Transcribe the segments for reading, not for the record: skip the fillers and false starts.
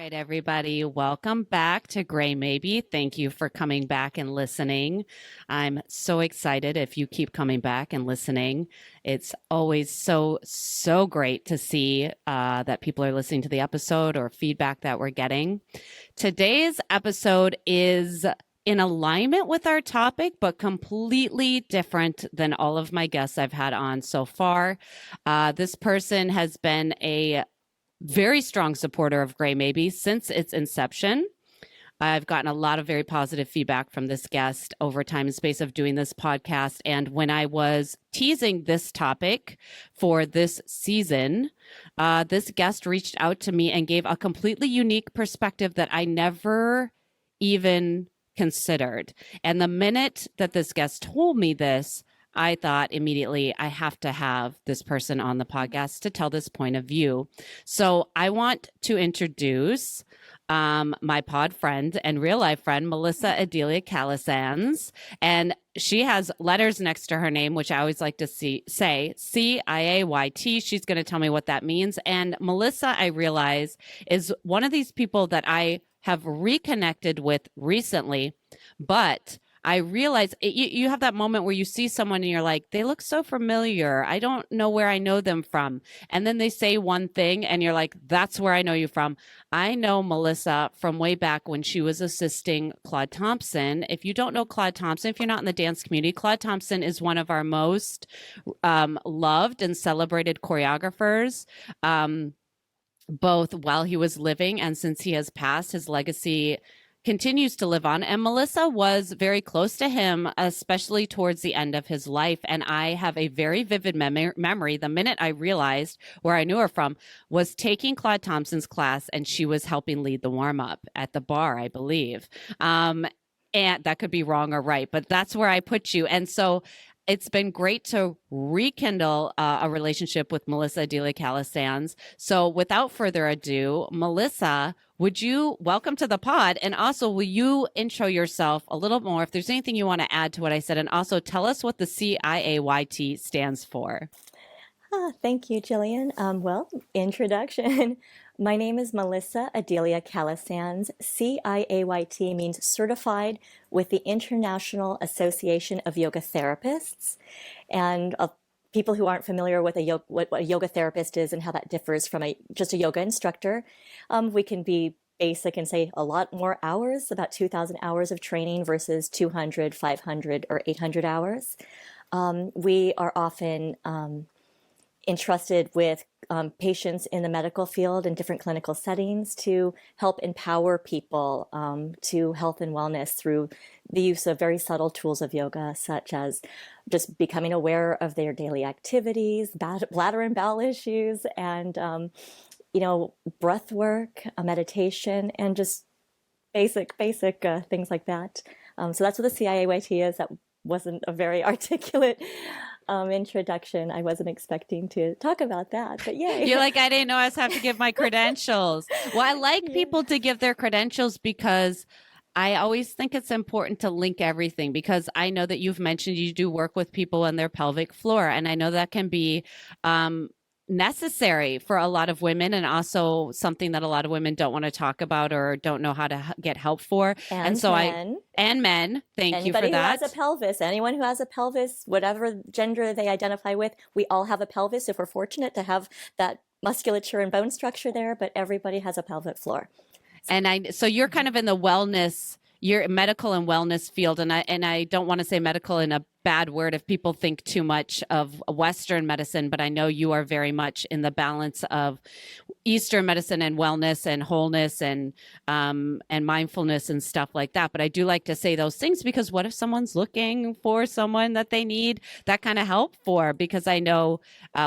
right, everybody, welcome back to Gray Maybe. Thank you for coming back and listening. I'm so excited if you keep coming back and listening. It's always so great to see that people are listening to the episode or feedback that we're getting. Today's episode is in alignment with our topic, but completely different than all of my guests I've had on so far. This person has been a very strong supporter of Gray Maybe since its inception. I've gotten a lot of very positive feedback from this guest over time and space of doing this podcast. And when I was teasing this topic for this season, this guest reached out to me and gave a completely unique perspective that I never even considered. And the minute that this guest told me this, I thought immediately, I have to have this person on the podcast to tell this point of view. So I want to introduce my pod friend and real life friend, Adylia Calasanz. And she has letters next to her name, which I always like to say C-IAYT. She's going to tell me what that means. And Melissa, I realize, is one of these people that I have reconnected with recently, but I realize you have that moment where you see someone and you're like, they look so familiar. I don't know where I know them from. And then they say one thing and you're like, that's where I know you from. I know Melissa from way back when she was assisting Claude Thompson. If you don't know Claude Thompson, if you're not in the dance community, Claude Thompson is one of our most loved and celebrated choreographers. Both while he was living and since he has passed, his legacy continues to live on. And Melissa was very close to him, especially towards the end of his life. And I have a very vivid memory. The minute I realized where I knew her from was taking Claude Thompson's class, and she was helping lead the warm up at the bar, I believe. And that could be wrong or right, but that's where I put you. And so it's been great to rekindle a relationship with Adylia Calasanz. So without further ado, Melissa, would you welcome to the pod? And also, will you intro yourself a little more if there's anything you want to add to what I said? And also tell us what the C-IAYT stands for. Thank you, Jillian. Well, introduction. My name is Adylia Calasanz. C-IAYT means Certified with the International Association of Yoga Therapists. And people who aren't familiar with what a yoga therapist is and how that differs from just a yoga instructor, we can be basic and say a lot more hours, about 2,000 hours of training versus 200, 500, or 800 hours. We are often entrusted with patients in the medical field in different clinical settings to help empower people to health and wellness through the use of very subtle tools of yoga, such as just becoming aware of their daily activities, bladder and bowel issues, and breath work, meditation, and just basic things like that. So that's what the C-IAYT is. That wasn't a very articulate introduction. I wasn't expecting to talk about that, but yay. You're like, I didn't know I was have to give my credentials. Well, I like people to give their credentials because I always think it's important to link everything, because I know that you've mentioned you do work with people on their pelvic floor, and I know that can be necessary for a lot of women, and also something that a lot of women don't want to talk about or don't know how to get help for. And so men. And men, thank Anybody you for that. Anybody who has a pelvis, anyone who has a pelvis, whatever gender they identify with, we all have a pelvis if we're fortunate to have that musculature and bone structure there, but everybody has a pelvic floor. So you're kind of in the wellness, you're medical and wellness field, and I don't want to say medical in a bad word if people think too much of Western medicine, but I know you are very much in the balance of Eastern medicine and wellness and wholeness and mindfulness and stuff like that. But I do like to say those things because what if someone's looking for someone that they need that kind of help for? Because I know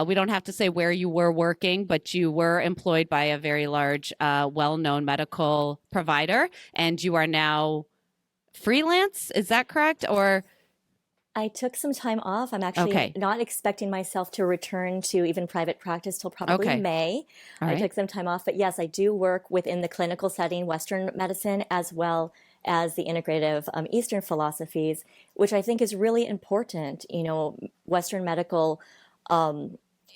we don't have to say where you were working, but you were employed by a very large, well-known medical provider, and you are now freelance. Is that correct? Or I took some time off. I'm actually not expecting myself to return to even private practice till probably May. I took some time off, but yes, I do work within the clinical setting, Western medicine, as well as the integrative Eastern philosophies, which I think is really important. Western medical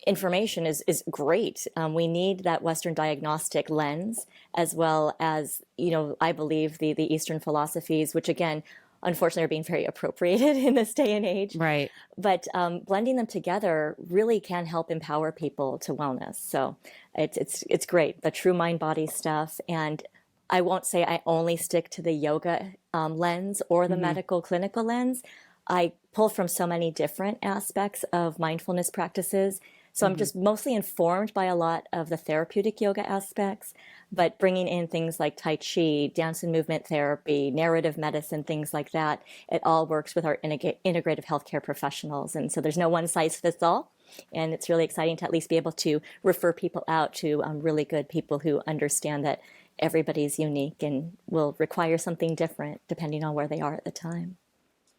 information is great. We need that Western diagnostic lens, as well as, I believe the Eastern philosophies, which again, unfortunately, are being very appropriated in this day and age. Right. But blending them together really can help empower people to wellness. So it's great, the true mind body stuff. And I won't say I only stick to the yoga lens or the medical clinical lens. I pull from so many different aspects of mindfulness practices. So I'm just mostly informed by a lot of the therapeutic yoga aspects, but bringing in things like Tai Chi, dance and movement therapy, narrative medicine, things like that, it all works with our integrative healthcare professionals. And so there's no one size fits all. And it's really exciting to at least be able to refer people out to really good people who understand that everybody's unique and will require something different depending on where they are at the time.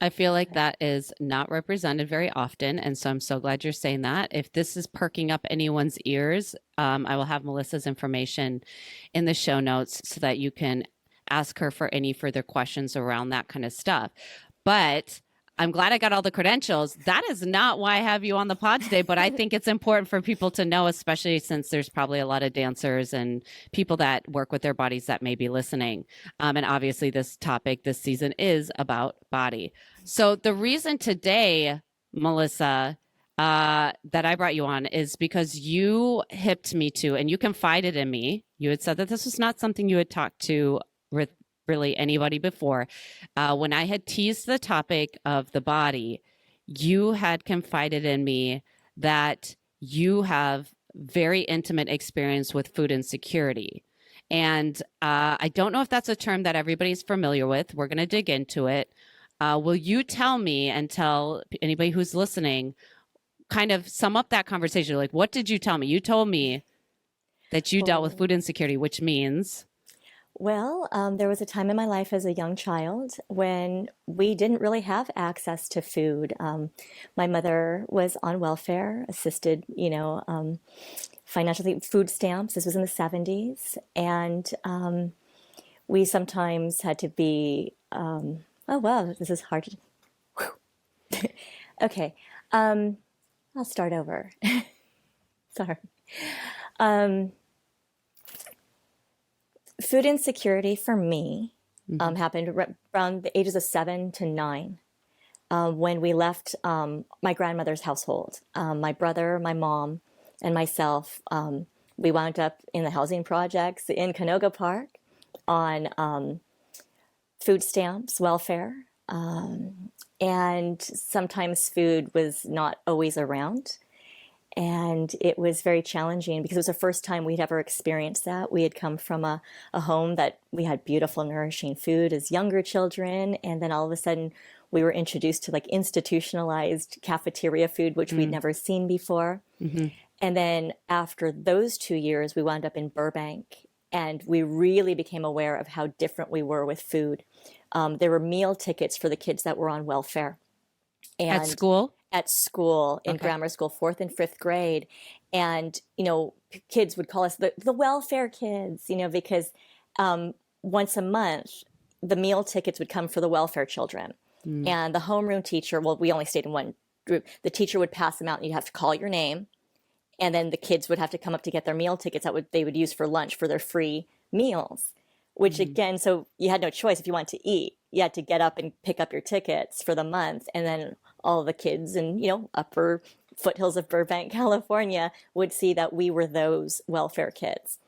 I feel like that is not represented very often. And so I'm so glad you're saying that. If this is perking up anyone's ears, I will have Melissa's information in the show notes so that you can ask her for any further questions around that kind of stuff. But I'm glad I got all the credentials. That is not why I have you on the pod today, but I think it's important for people to know, especially since there's probably a lot of dancers and people that work with their bodies that may be listening. And obviously this topic this season is about body. So the reason today, Melissa, that I brought you on is because you hipped me to, and you confided in me. You had said that this was not something you had talked to with really anybody before. When I had teased the topic of the body, you had confided in me that you have very intimate experience with food insecurity. And I don't know if that's a term that everybody's familiar with. We're going to dig into it. Will you tell me and tell anybody who's listening, kind of sum up that conversation? Like, what did you tell me? You told me that you dealt with food insecurity, which means... Well, there was a time in my life as a young child when we didn't really have access to food. My mother was on welfare, assisted, financially, food stamps. This was in the 70s. And we sometimes had to be, oh, wow, this is hard to, okay. I'll start over. Sorry. Food insecurity for me happened around the ages of 7 to 9 when we left my grandmother's household. My brother, my mom, and myself, we wound up in the housing projects in Canoga Park on food stamps, welfare, and sometimes food was not always around. And it was very challenging because it was the first time we'd ever experienced that. We had come from a home that we had beautiful, nourishing food as younger children. And then all of a sudden we were introduced to like institutionalized cafeteria food, which we'd never seen before. And then after those 2 years, we wound up in Burbank and we really became aware of how different we were with food. There were meal tickets for the kids that were on welfare. And at school? At school, in grammar school, 4th and 5th grade. And, kids would call us the welfare kids, because once a month, the meal tickets would come for the welfare children. And the homeroom teacher, well, we only stayed in one group. The teacher would pass them out and you'd have to call your name. And then the kids would have to come up to get their meal tickets that they would use for lunch for their free meals, which again, so you had no choice if you wanted to eat. You had to get up and pick up your tickets for the month. And then all the kids in, upper foothills of Burbank, California would see that we were those welfare kids.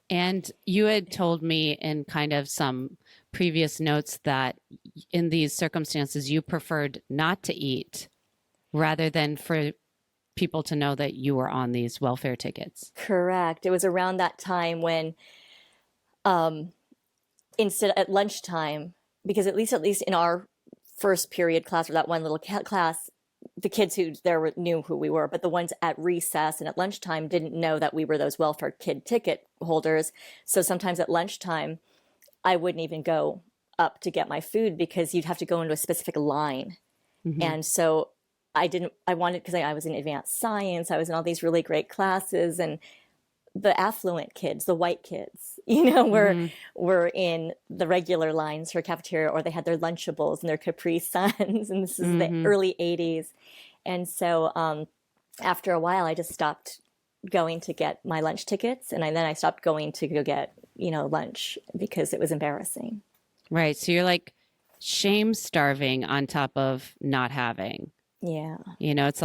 And you had told me in kind of some previous notes that in these circumstances, you preferred not to eat rather than for people to know that you were on these welfare tickets. Correct. It was around that time when instead at lunchtime, because at least in our first period class or that one little class, the kids who there knew who we were, but the ones at recess and at lunchtime didn't know that we were those welfare kid ticket holders. So sometimes at lunchtime, I wouldn't even go up to get my food because you'd have to go into a specific line. And so I wanted, because I was in advanced science, I was in all these really great classes, and the affluent kids, the white kids, were in the regular lines for cafeteria, or they had their Lunchables and their Capri Suns, and this is the early 80s. And so after a while, I just stopped going to get my lunch tickets, and then I stopped going to go get, lunch because it was embarrassing. Right. So you're like shame starving on top of not having. Yeah. It's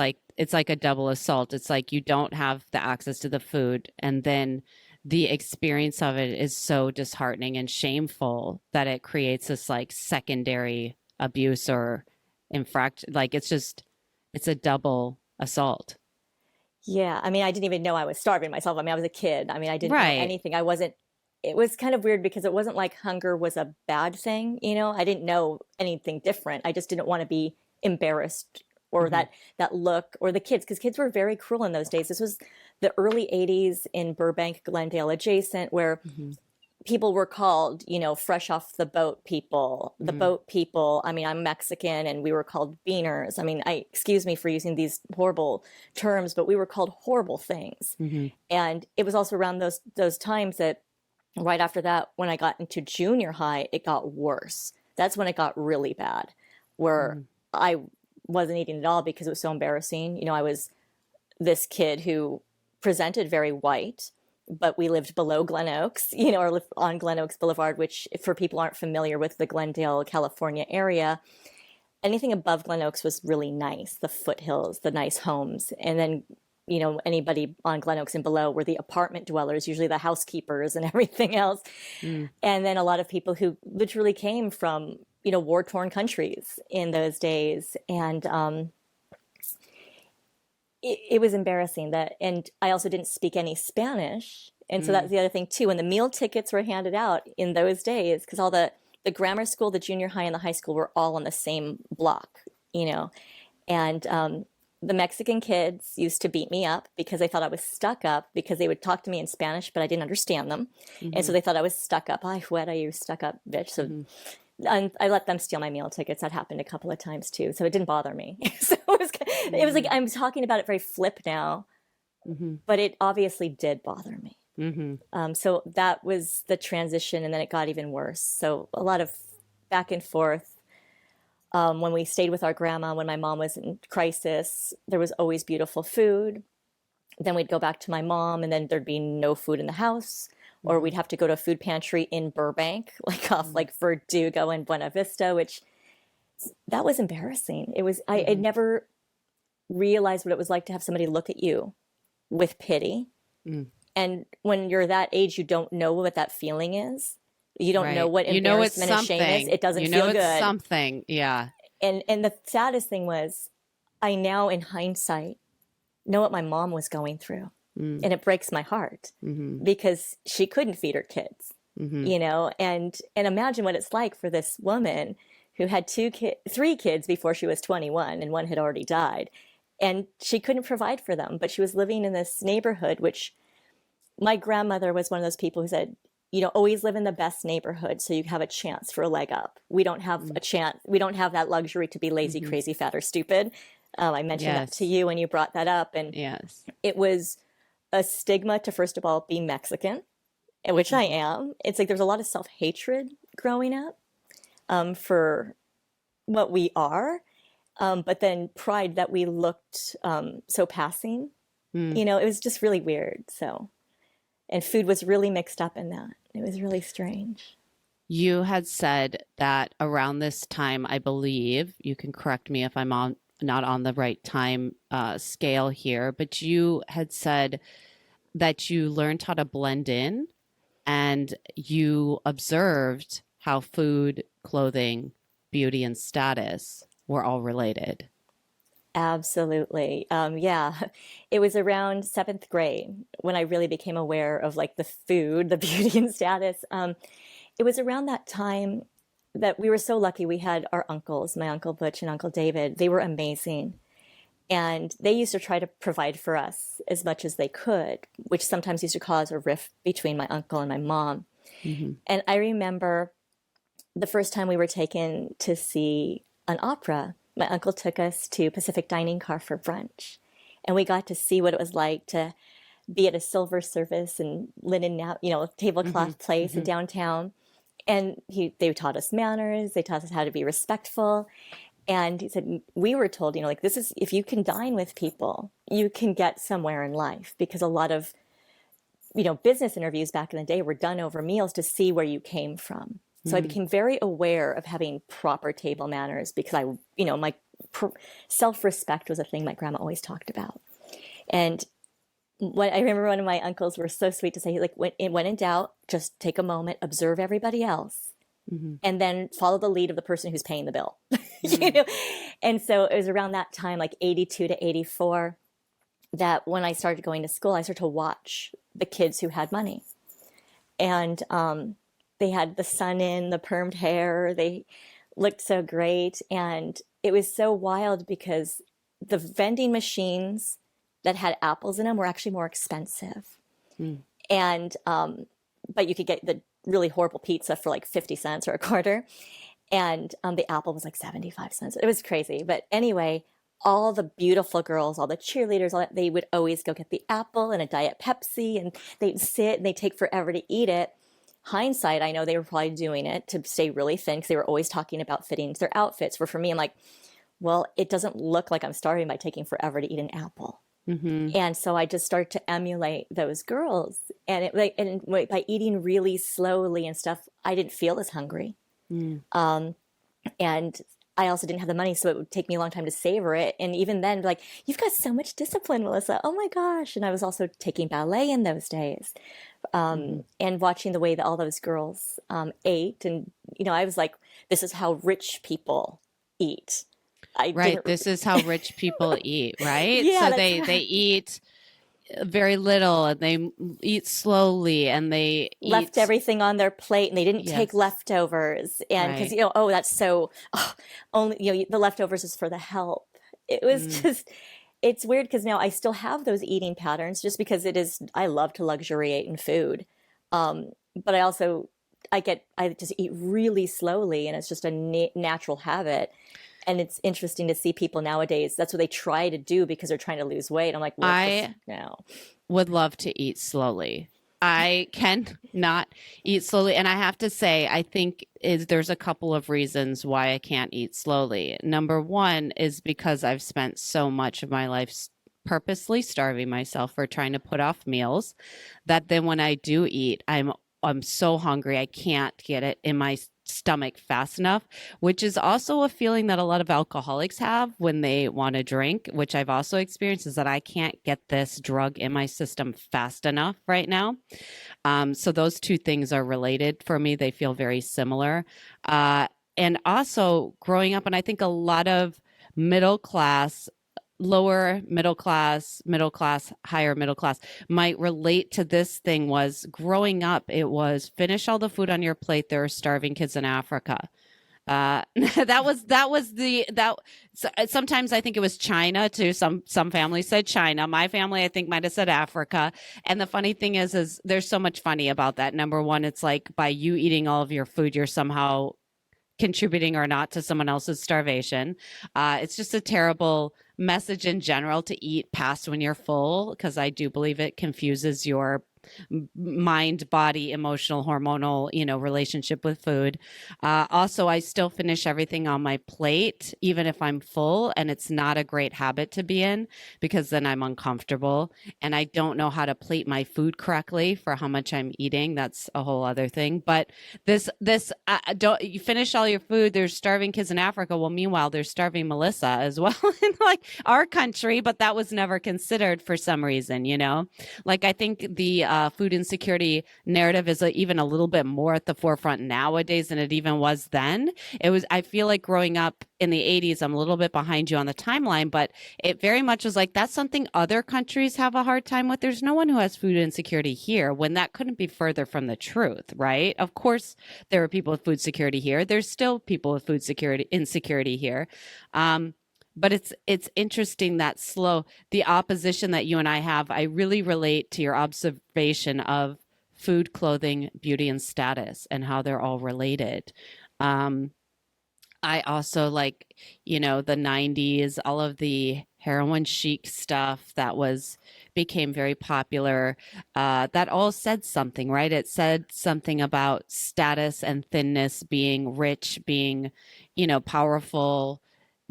like a double assault. It's like you don't have the access to the food, and then the experience of it is so disheartening and shameful that it creates this like secondary abuse or infraction. Like it's a double assault. Yeah. I mean, I didn't even know I was starving myself. I mean, I was a kid. I mean, I didn't know Right. anything. I wasn't, it was kind of weird because it wasn't like hunger was a bad thing, I didn't know anything different. I just didn't want to be embarrassed or Hmm. that look or the kids, because kids were very cruel in those days. This was the early 80s in Burbank, Glendale adjacent, where Hmm. people were called, fresh off the boat people, the Hmm. boat people. I mean, I'm Mexican and we were called beaners. I mean, excuse me for using these horrible terms, but we were called horrible things. Hmm. And it was also around those times that right after that, when I got into junior high, it got worse. That's when it got really bad, where Hmm. I wasn't eating at all because it was so embarrassing. I was this kid who presented very white, but we lived below Glen Oaks, or lived on Glen Oaks Boulevard, which, for people aren't familiar with the Glendale, California area, anything above Glen Oaks was really nice. The foothills, the nice homes. And then, anybody on Glen Oaks and below were the apartment dwellers, usually the housekeepers and everything else. Hmm. And then a lot of people who literally came from, war-torn countries in those days. And it was embarrassing that, and I also didn't speak any Spanish. And so Hmm. that's the other thing too. When the meal tickets were handed out in those days, because all the grammar school, the junior high, and the high school were all on the same block, and the Mexican kids used to beat me up because they thought I was stuck up because they would talk to me in Spanish, but I didn't understand them. And so Hmm. they thought I was stuck up. Ay, fuera, you stuck up, bitch. So Hmm. and I let them steal my meal tickets. That happened a couple of times too. So it didn't bother me. So it was like, I'm talking about it very flip now, Hmm. but it obviously did bother me. Hmm. So that was the transition, and then it got even worse. So a lot of back and forth. When we stayed with our grandma, when my mom was in crisis, there was always beautiful food. Then we'd go back to my mom, and then there'd be no food in the house, or Hmm. we'd have to go to a food pantry in Burbank, like off like Verdugo and Buena Vista, which that was embarrassing. I had Hmm. never realized what it was like to have somebody look at you with pity. Hmm. And when you're that age, you don't know what that feeling is. You don't know Right. what It's embarrassment and shame is. something. It doesn't feel It's good. something. Yeah. And the saddest thing was, I now, in hindsight, know what my mom was going through. Mm. And it breaks my heart Hmm. because she couldn't feed her kids, Hmm. and imagine what it's like for this woman who had three kids before she was 21, and one had already died. And she couldn't provide for them, but she was living in this neighborhood, which my grandmother was one of those people who said, always live in the best neighborhood so you have a chance for a leg up. We don't have a chance. We don't have that luxury to be lazy, Hmm. crazy, fat, or stupid. I mentioned that to Yes. you when you brought that up. And Yes. it was a stigma to, first of all, be Mexican, which I Hmm. am. It's like there's a lot of self-hatred growing up, for what we are, but then pride that we looked so passing. Mm. It was just really weird. So, and food was really mixed up in that. It was really strange. You had said that around this time, I believe, you can correct me if I'm not on the right time scale here, but you had said that you learned how to blend in and you observed how food, clothing, beauty, and status were all related. Absolutely. Yeah, it was around seventh grade when I really became aware of like the food, the beauty and status. It was around that time that we were so lucky. We had our uncles, my Uncle Butch and Uncle David. They were amazing. And they used to try to provide for us as much as they could, which sometimes used to cause a rift between my uncle and my mom. Hmm. And I remember the first time we were taken to see an opera, my uncle took us to Pacific Dining Car for brunch. And we got to see what it was like to be at a silver service and linen, Hmm. tablecloth place in Hmm. downtown. And they taught us manners. They taught us how to be respectful. And he said, we were told, like, this is, if you can dine with people, you can get somewhere in life, because a lot of, business interviews back in the day were done over meals to see where you came from. So I Mm. became very aware of having proper table manners, because my self-respect was a thing my grandma always talked about. And I remember one of my uncles were so sweet to say, like, when in doubt, just take a moment, observe everybody else, Mm-hmm. and then follow the lead of the person who's paying the bill. you Mm. know? And so it was around that time, like 82 to 84, that when I started going to school, I started to watch the kids who had money. And they had the sun in, the permed hair, they looked so great. And it was so wild because the vending machines that had apples in them were actually more expensive. Mm. And, but you could get the really horrible pizza for like 50 cents or a quarter. And the apple was like 75 cents. It was crazy. But anyway, all the beautiful girls, all the cheerleaders, all that, they would always go get the apple and a Diet Pepsi, and they'd sit and they'd take forever to eat it. Hindsight, I know they were probably doing it to stay really thin, because they were always talking about fitting into their outfits. Where for me, I'm like, well, it doesn't look like I'm starving by taking forever to eat an apple. Mm-hmm. And so I just started to emulate those girls. And by eating really slowly and stuff, I didn't feel as hungry. Mm. And I also didn't have the money, so it would take me a long time to savor it. And even then, like, you've got so much discipline, Melissa. Oh my gosh. And I was also taking ballet in those days, Mm-hmm. and watching the way that all those girls ate. And, I was like, this is how rich people eat. I Right. didn't, This is how rich people eat, right? yeah, So that's they right. eat very little and they eat slowly and they Left eat. everything on their plate, and they didn't take Yes. leftovers. And because, Right. oh, that's so, only, the leftovers is for the help. It was Mm. just, it's weird because now I still have those eating patterns, just because I love to luxuriate in food. But I just eat really slowly, and it's just a natural habit. And it's interesting to see people nowadays, that's what they try to do because they're trying to lose weight. I'm like, well, just I no. would love to eat slowly. I can not eat slowly. And I have to say, I think there's a couple of reasons why I can't eat slowly. Number one is because I've spent so much of my life purposely starving myself or trying to put off meals, that then when I do eat, I'm so hungry I can't get it in my stomach fast enough, which is also a feeling that a lot of alcoholics have when they want to drink, which I've also experienced, is that I can't get this drug in my system fast enough right now. So those two things are related for me. They feel very similar. And also growing up, and I think a lot of middle class, lower middle class, higher middle class might relate to this thing. Was growing up, it was finish all the food on your plate. There are starving kids in Africa. Sometimes I think it was China too. Some families said China. My family, I think, might have said Africa. And the funny thing is there's so much funny about that. Number one, it's like by you eating all of your food, you're somehow contributing or not to someone else's starvation. It's just a terrible message in general to eat past when you're full, because I do believe it confuses your mind, body, emotional, hormonal, relationship with food. Also, I still finish everything on my plate, even if I'm full, and it's not a great habit to be in, because then I'm uncomfortable and I don't know how to plate my food correctly for how much I'm eating. That's a whole other thing. But don't you finish all your food? There's starving kids in Africa. Well, meanwhile, there's starving Melissa as well in like our country, but that was never considered for some reason, Like, I think the food insecurity narrative is even a little bit more at the forefront nowadays than it even was then. I feel like growing up in the 80s, I'm a little bit behind you on the timeline, but it very much was like, that's something other countries have a hard time with. There's no one who has food insecurity here, when that couldn't be further from the truth, right? Of course, there are people with food security here. There's still people with food insecurity here. But it's interesting that the opposition that you and I have. I really relate to your observation of food, clothing, beauty, and status, and how they're all related. I also like, the 90s, all of the heroin chic stuff that became very popular. That all said something, right? It said something about status and thinness, being rich, being, powerful,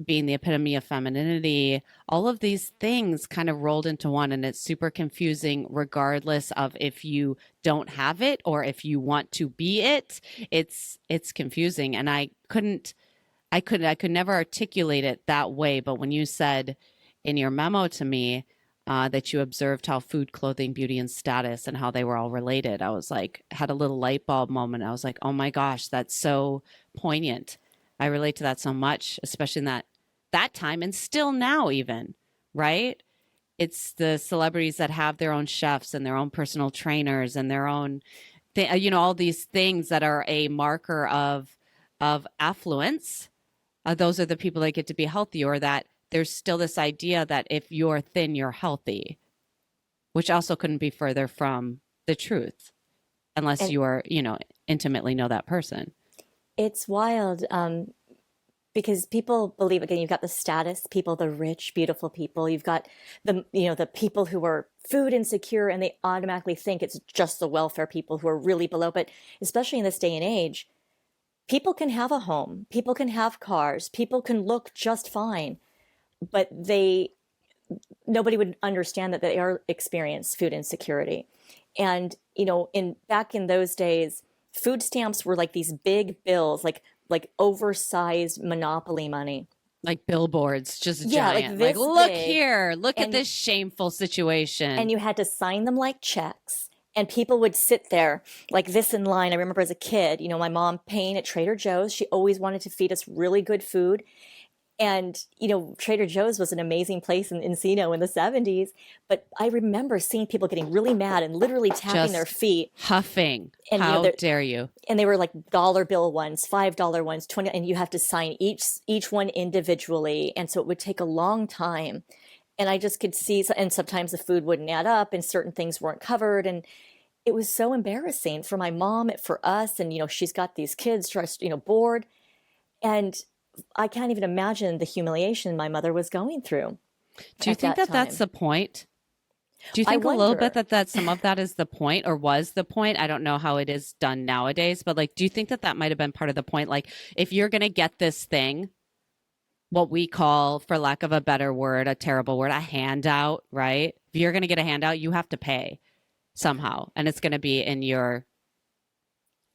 being the epitome of femininity, all of these things kind of rolled into one, and it's super confusing regardless of if you don't have it or if you want to be it. It's confusing, and I could never articulate it that way. But when you said in your memo to me that you observed how food, clothing, beauty, and status and how they were all related, I was like, had a little light bulb moment. I was like, oh my gosh, that's so poignant. I relate to that so much, especially in that time and still now even, right? It's the celebrities that have their own chefs and their own personal trainers and their own, all these things that are a marker of affluence. Those are the people that get to be healthy, or that there's still this idea that if you're thin, you're healthy, which also couldn't be further from the truth unless And you are, intimately know that person. it's wild, because people believe, again, you've got the status people, the rich, beautiful people. You've got the people who are food insecure, and they automatically think it's just the welfare people who are really below. But especially in this day and age, people can have a home, people can have cars, people can look just fine, but nobody would understand that they are experience food insecurity. And in back in those days, food stamps were like these big bills, like oversized monopoly money. Like billboards, just Yeah, like giant. Like, this look big. here, look at And this shameful situation. and you had to sign them like checks. And people would sit there like this in line. I remember as a kid, my mom paying at Trader Joe's. She always wanted to feed us really good food. And, Trader Joe's was an amazing place in Encino in the 70s. But I remember seeing people getting really mad and literally tapping their Just feet. huffing. And, How dare you? and they were like dollar bill ones, $5 ones, 20, and you have to sign each one individually. And so it would take a long time. And I just could see, and sometimes the food wouldn't add up and certain things weren't covered. And it was so embarrassing for my mom, for us. And, she's got these kids just, bored. And I can't even imagine the humiliation my mother was going through Do you at think that that that's time. the point? Do you I think a little bit wonder. that some of that is the point, or was the point? I don't know how it is done nowadays, but like, do you think that might have been part of the point? Like, if you're going to get this thing, what we call, for lack of a better word, a terrible word, a handout, right? If you're going to get a handout, you have to pay somehow, and it's going to be you're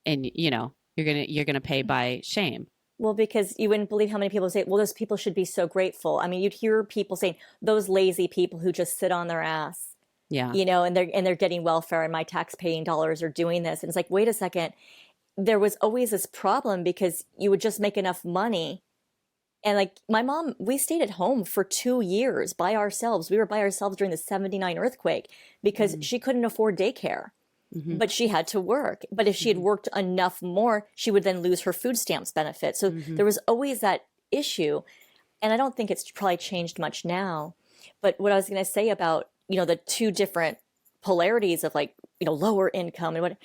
going to pay by shame. Well, because you wouldn't believe how many people say, well, those people should be so grateful. I mean, you'd hear people saying, those lazy people who just sit on their ass, Yeah. and they're getting welfare, and my tax paying dollars are doing this. And it's like, wait a second. There was always this problem because you would just make enough money. And like my mom, we stayed at home for 2 years by ourselves. We were by ourselves during the 79 earthquake because she couldn't afford daycare. Mm-hmm. But she had to work. But if she had worked enough more, she would then lose her food stamps benefit. So Mm-hmm. there was always that issue. And I don't think it's probably changed much now. But what I was going to say about, the two different polarities of like, lower income and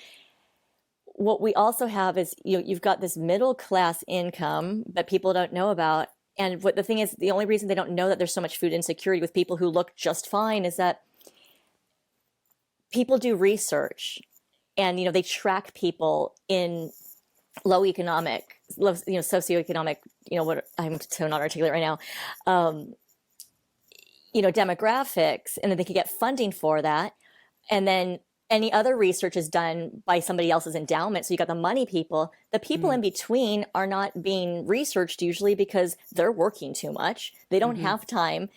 what we also have is, you've got this middle class income that people don't know about. And what the thing is, the only reason they don't know that there's so much food insecurity with people who look just fine is that people do research, and they track people in socioeconomic, what I'm so not articulate right now, demographics, and then they can get funding for that. And then any other research is done by somebody else's endowment. So you got the money people. The people in between are not being researched usually because they're working too much. They don't have time.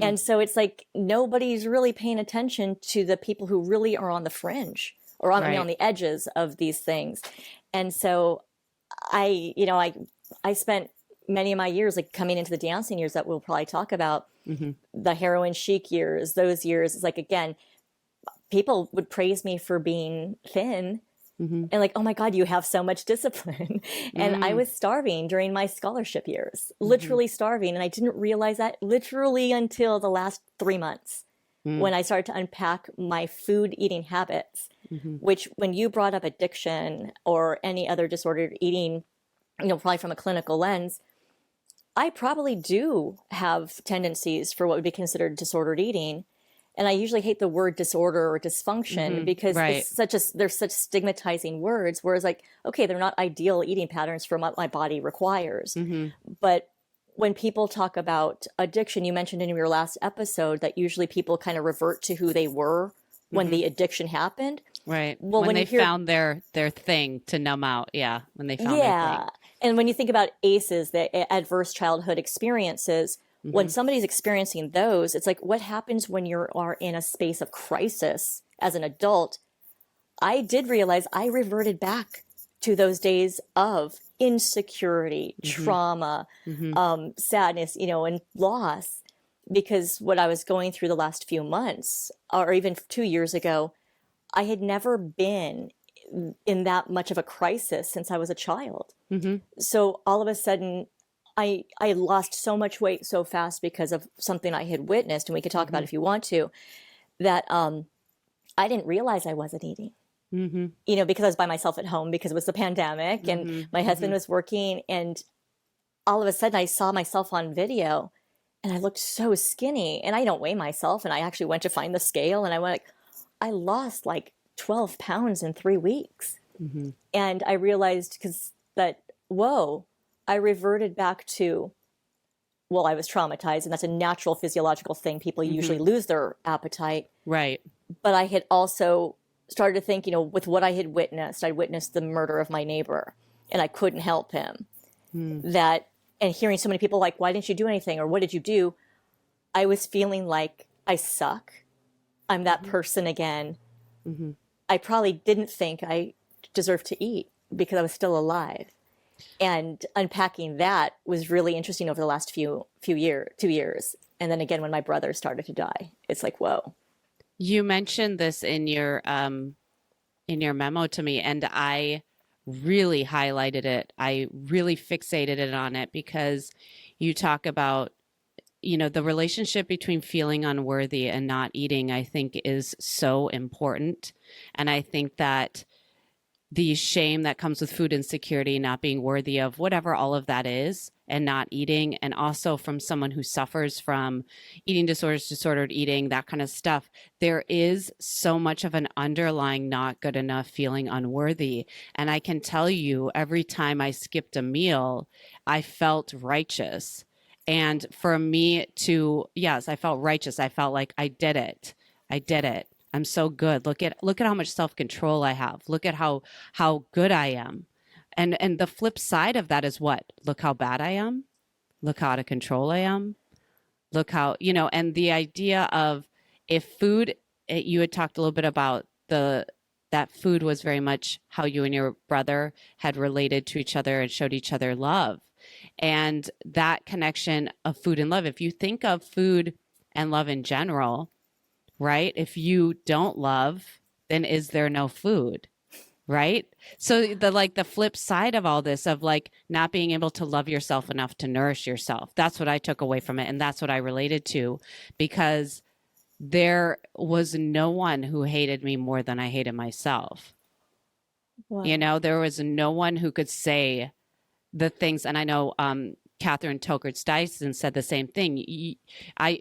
And so it's like nobody's really paying attention to the people who really are on the fringe or on the edges of these things. And so I spent many of my years, like coming into the dancing years that we'll probably talk about, the heroin chic years, those years. It's like, again, people would praise me for being thin and like, oh my God, you have so much discipline. And I was starving during my scholarship years, literally starving. And I didn't realize that literally until the last 3 months when I started to unpack my food eating habits, which when you brought up addiction or any other disordered eating, probably from a clinical lens, I probably do have tendencies for what would be considered disordered eating. And I usually hate the word disorder or dysfunction because they're such stigmatizing words. Whereas like, okay, they're not ideal eating patterns for what my body requires. But when people talk about addiction, you mentioned in your last episode that usually people kind of revert to who they were when the addiction happened. Right. Well, When when they you hear, found their thing to numb out. Yeah. When they found their thing. yeah, and when you think about ACEs, the adverse childhood experiences, when Hmm. somebody's experiencing those, it's like, what happens when you are in a space of crisis as an adult? I did realize I reverted back to those days of insecurity, Hmm. trauma, Hmm. sadness, and loss. Because what I was going through the last few months, or even 2 years ago, I had never been in that much of a crisis since I was a child. Hmm. So all of a sudden, I lost so much weight so fast because of something I had witnessed, and we could talk about Hmm. it if you want to, that I didn't realize I wasn't eating. Hmm. Because I was by myself at home because it was the pandemic and Hmm. my husband Hmm. was working. And all of a sudden I saw myself on video and I looked so skinny, and I don't weigh myself. And I actually went to find the scale and I went, like, I lost like 12 pounds in 3 weeks. Hmm. And I realized whoa, I reverted back to, well, I was traumatized, and that's a natural physiological thing. People Hmm. usually lose their appetite. Right. But I had also started to think, with what I had witnessed, I witnessed the murder of my neighbor and I couldn't help him. Mm. And hearing so many people like, why didn't you do anything? Or what did you do? I was feeling like I suck. I'm that person again. Hmm. I probably didn't think I deserved to eat because I was still alive. And unpacking that was really interesting over the last few years, 2 years. And then again, when my brother started to die, it's like, whoa. You mentioned this in your memo to me, and I really highlighted it. I really fixated it on it because you talk about, the relationship between feeling unworthy and not eating, I think is so important. And I think that the shame that comes with food insecurity, not being worthy of whatever all of that is, and not eating, and also from someone who suffers from eating disorders, disordered eating, that kind of stuff, there is so much of an underlying not good enough, feeling unworthy. And I can tell you, every time I skipped a meal, I felt righteous. And for me to, yes, I felt righteous. I felt like I did it. I did it. I'm so good. Look at how much self-control I have. Look at how good I am. And the flip side of that is what? Look how bad I am. Look how out of control I am. Look how, and the idea of if food, you had talked a little bit about that food was very much how you and your brother had related to each other and showed each other love. And that connection of food and love, if you think of food and love in general, right? If you don't love, then is there no food? Right? So the flip side of all this of like not being able to love yourself enough to nourish yourself. That's what I took away from it, and that's what I related to, because there was no one who hated me more than I hated myself. Wow. There was no one who could say the things, and I know Catherine Tokert Dyson said the same thing.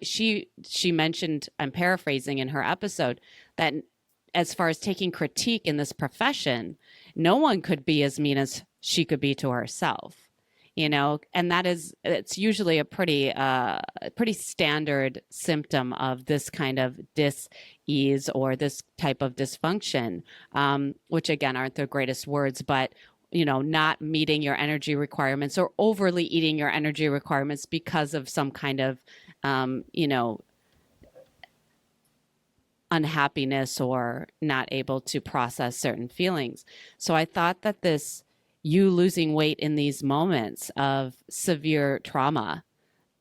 She mentioned, I'm paraphrasing in her episode, that as far as taking critique in this profession, no one could be as mean as she could be to herself. And it's usually a pretty standard symptom of this kind of dis-ease or this type of dysfunction, which again aren't the greatest words, but not meeting your energy requirements or overly eating your energy requirements because of some kind of, unhappiness or not able to process certain feelings. So I thought that you losing weight in these moments of severe trauma,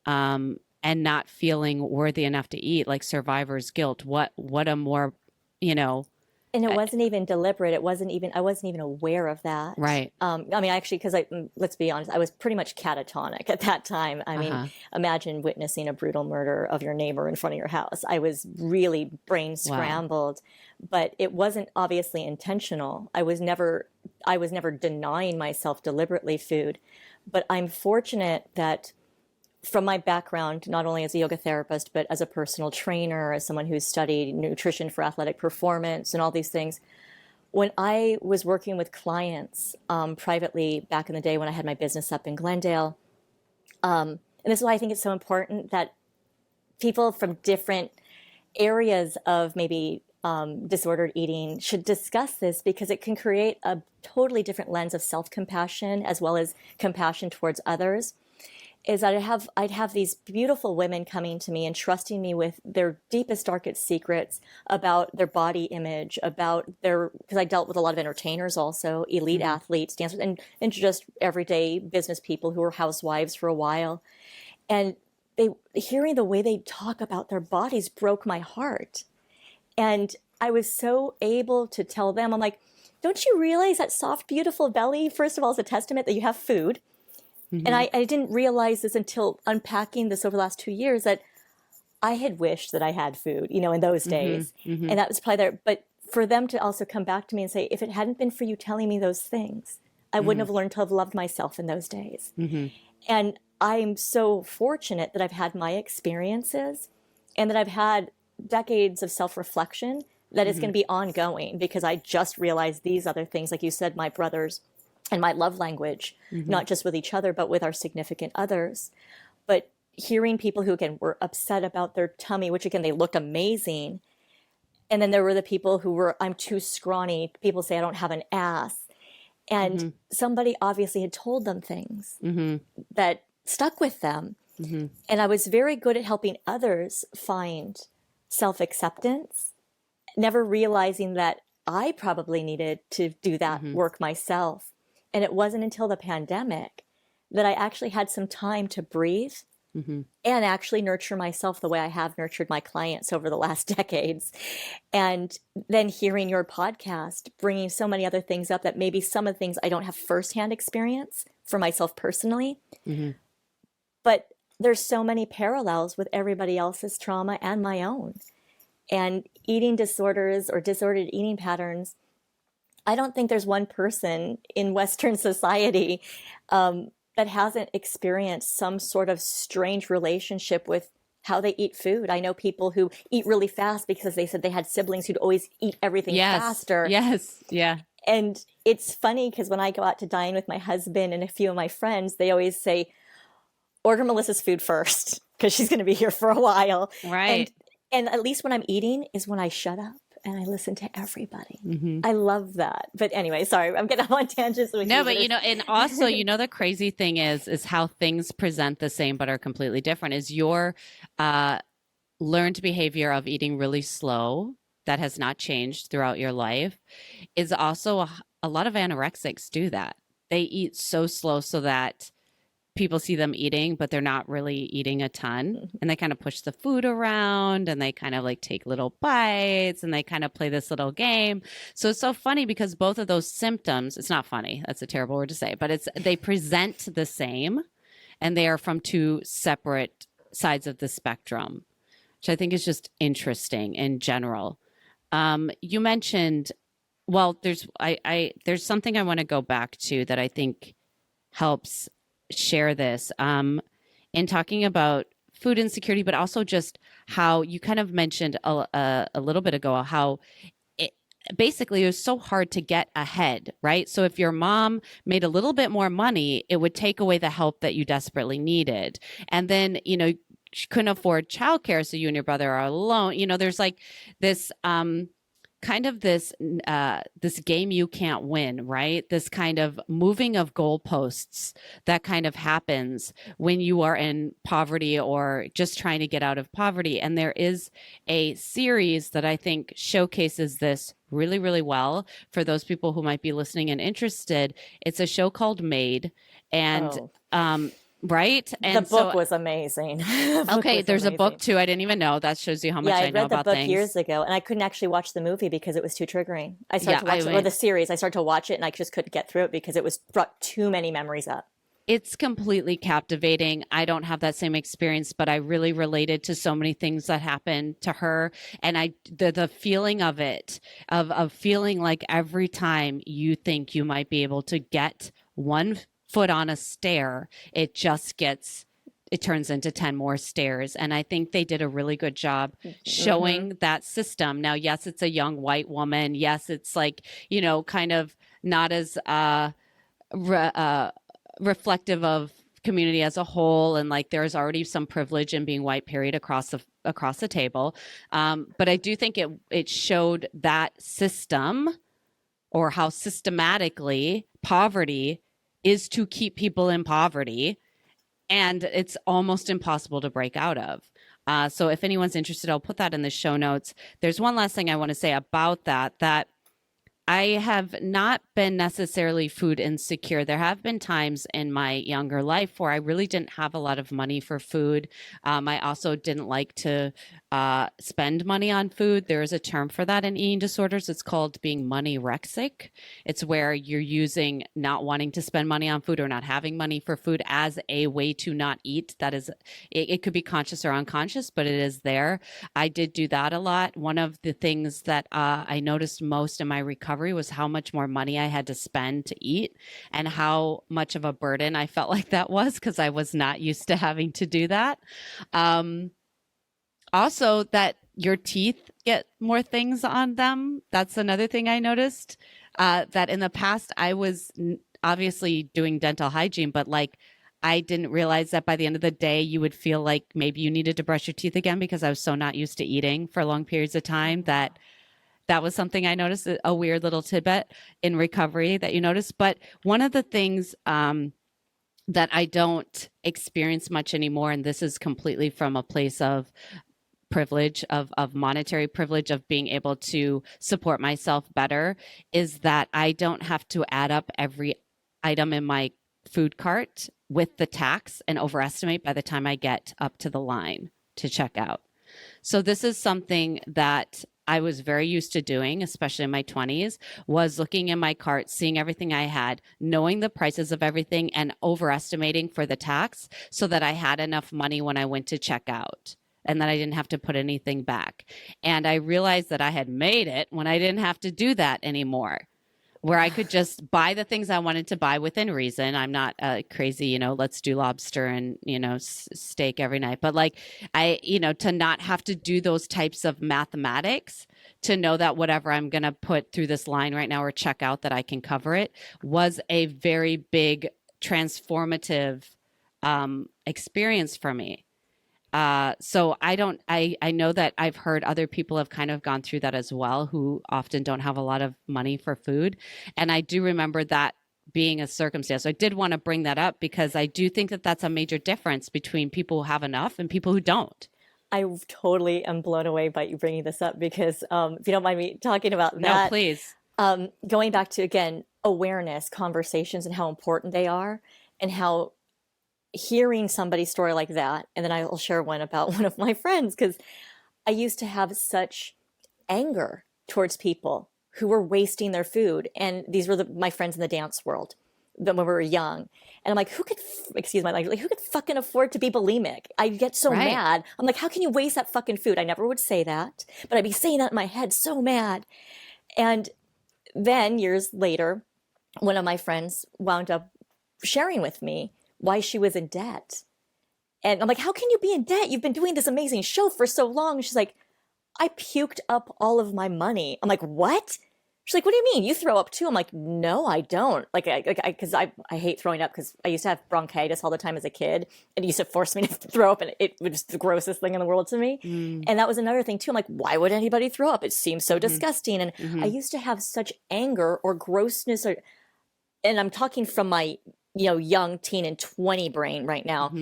and not feeling worthy enough to eat, like survivor's guilt, what a more, you know, And it eh, wasn't even deliberate. I wasn't even aware of that. right. I mean, actually, because let's be honest, I was pretty much catatonic at that time. I mean, Uh-huh. imagine witnessing a brutal murder of your neighbor in front of your house. I was really brain Wow. scrambled, but it wasn't obviously intentional. I was never denying myself deliberately food, but I'm fortunate that from my background, not only as a yoga therapist, but as a personal trainer, as someone who's studied nutrition for athletic performance and all these things, when I was working with clients privately back in the day when I had my business up in Glendale, And this is why I think it's so important that people from different areas of maybe disordered eating should discuss this, because it can create a totally different lens of self-compassion as well as compassion towards others. Is that I'd have these beautiful women coming to me and trusting me with their deepest, darkest secrets about their body image, about because I dealt with a lot of entertainers also, elite athletes, dancers, and just everyday business people who were housewives for a while. And hearing the way they talk about their bodies broke my heart. And I was so able to tell them, I'm like, don't you realize that soft, beautiful belly, first of all, is a testament that you have food. And I didn't realize this until unpacking this over the last 2 years, that I had wished that I had food, in those days. And that was probably there. But for them to also come back to me and say, if it hadn't been for you telling me those things, I wouldn't have learned to have loved myself in those days. And I'm so fortunate that I've had my experiences and that I've had decades of self-reflection that is going to be ongoing, because I just realized these other things, like you said, my brothers and my love language, not just with each other, but with our significant others. But hearing people who, again, were upset about their tummy, which, again, they look amazing. And then there were the people who were, I'm too scrawny. People say I don't have an ass. And somebody obviously had told them things that stuck with them. And I was very good at helping others find self-acceptance, never realizing that I probably needed to do that work myself. And it wasn't until the pandemic that I actually had some time to breathe and actually nurture myself the way I have nurtured my clients over the last decades. And then hearing your podcast, bringing so many other things up that maybe some of the things I don't have firsthand experience for myself personally, but there's so many parallels with everybody else's trauma and my own. And eating disorders or disordered eating patterns, I don't think there's one person in Western society that hasn't experienced some sort of strange relationship with how they eat food. I know people who eat really fast because they said they had siblings who'd always eat everything faster. Yeah. And it's funny because when I go out to dine with my husband and a few of my friends, they always say, order Melissa's food first because she's going to be here for a while. Right. And at least when I'm eating is when I shut up and I listen to everybody. I love that. But anyway, sorry, I'm getting on tangents. No, but and also, the crazy thing is how things present the same but are completely different. Is your learned behavior of eating really slow that has not changed throughout your life is also a lot of anorexics do that. They eat so slow so that people see them eating, but they're not really eating a ton. And they kind of push the food around and they kind of like take little bites and they kind of play this little game. So it's so funny because both of those symptoms, it's not funny, that's a terrible word to say, but they present the same and they are from two separate sides of the spectrum, which I think is just interesting in general. You mentioned, well, there's something I want to go back to that I think helps share this in talking about food insecurity, but also just how you kind of mentioned a little bit ago how basically it was so hard to get ahead, right? So if your mom made a little bit more money, it would take away the help that you desperately needed. And then, she couldn't afford childcare, so you and your brother are alone. There's like this kind of this game you can't win, right? This kind of moving of goalposts that kind of happens when you are in poverty or just trying to get out of poverty. And there is a series that I think showcases this really, really well for those people who might be listening and interested. It's a show called Made. And right? And the book was amazing. Okay, there's a book too. I didn't even know. That shows you how much I know about things. I read the book years ago, and I couldn't actually watch the movie because it was too triggering. I started to watch the series. I started to watch it, and I just couldn't get through it because it brought too many memories up. It's completely captivating. I don't have that same experience, but I really related to so many things that happened to her. And the feeling of it, of feeling like every time you think you might be able to get one foot on a stair, it turns into 10 more stairs. And I think they did a really good job showing that system. Now, yes, it's a young white woman. Yes, it's like, kind of not as reflective of community as a whole, and like there's already some privilege in being white, period, across the table. But I do think it showed that system, or how systematically poverty is to keep people in poverty, and it's almost impossible to break out of. So if anyone's interested, I'll put that in the show notes. There's one last thing I want to say about that I have not been necessarily food insecure. There have been times in my younger life where I really didn't have a lot of money for food. I also didn't like to spend money on food. There is a term for that in eating disorders. It's called being money-rexic. It's where you're using not wanting to spend money on food or not having money for food as a way to not eat. That is, it could be conscious or unconscious, but it is there. I did do that a lot. One of the things that I noticed most in my recovery was how much more money I had to spend to eat, and how much of a burden I felt like that was, because I was not used to having to do that. Also, that your teeth get more things on them. That's another thing I noticed. That in the past, I was obviously doing dental hygiene, but like I didn't realize that by the end of the day, you would feel like maybe you needed to brush your teeth again, because I was so not used to eating for long periods of time. That was something I noticed, a weird little tidbit in recovery that you noticed. But one of the things that I don't experience much anymore, and this is completely from a place of privilege, of monetary privilege, of being able to support myself better, is that I don't have to add up every item in my food cart with the tax and overestimate by the time I get up to the line to check out. So this is something that I was very used to doing, especially in my 20s, was looking in my cart, seeing everything I had, knowing the prices of everything, and overestimating for the tax so that I had enough money when I went to check out, and that I didn't have to put anything back. And I realized that I had made it when I didn't have to do that anymore, where I could just buy the things I wanted to buy within reason. I'm not crazy, let's do lobster and, steak every night. But like to not have to do those types of mathematics, to know that whatever I'm going to put through this line right now or check out, that I can cover it, was a very big transformative experience for me. So I know that I've heard other people have kind of gone through that as well, who often don't have a lot of money for food. And I do remember that being a circumstance. So I did want to bring that up, because I do think that that's a major difference between people who have enough and people who don't. I totally am blown away by you bringing this up, because if you don't mind me talking about that. No, please. Going back to, again, awareness, conversations, and how important they are, and how hearing somebody's story like that, and then I'll share one about one of my friends, because I used to have such anger towards people who were wasting their food. And these were my friends in the dance world when we were young. And I'm like, who could, excuse my language, like, who could fucking afford to be bulimic? I get so mad. I'm like, how can you waste that fucking food? I never would say that, but I'd be saying that in my head, so mad. And then years later, one of my friends wound up sharing with me why she was in debt. And I'm like, how can you be in debt? You've been doing this amazing show for so long. And she's like, I puked up all of my money. I'm like, what? She's like, what do you mean? You throw up too? I'm like, no, I don't. Because I hate throwing up, because I used to have bronchitis all the time as a kid, and it used to force me to throw up, and it was just the grossest thing in the world to me. And that was another thing too. I'm like, why would anybody throw up? It seems so disgusting. And I used to have such anger or grossness, and I'm talking from my young teen and 20 brain right now.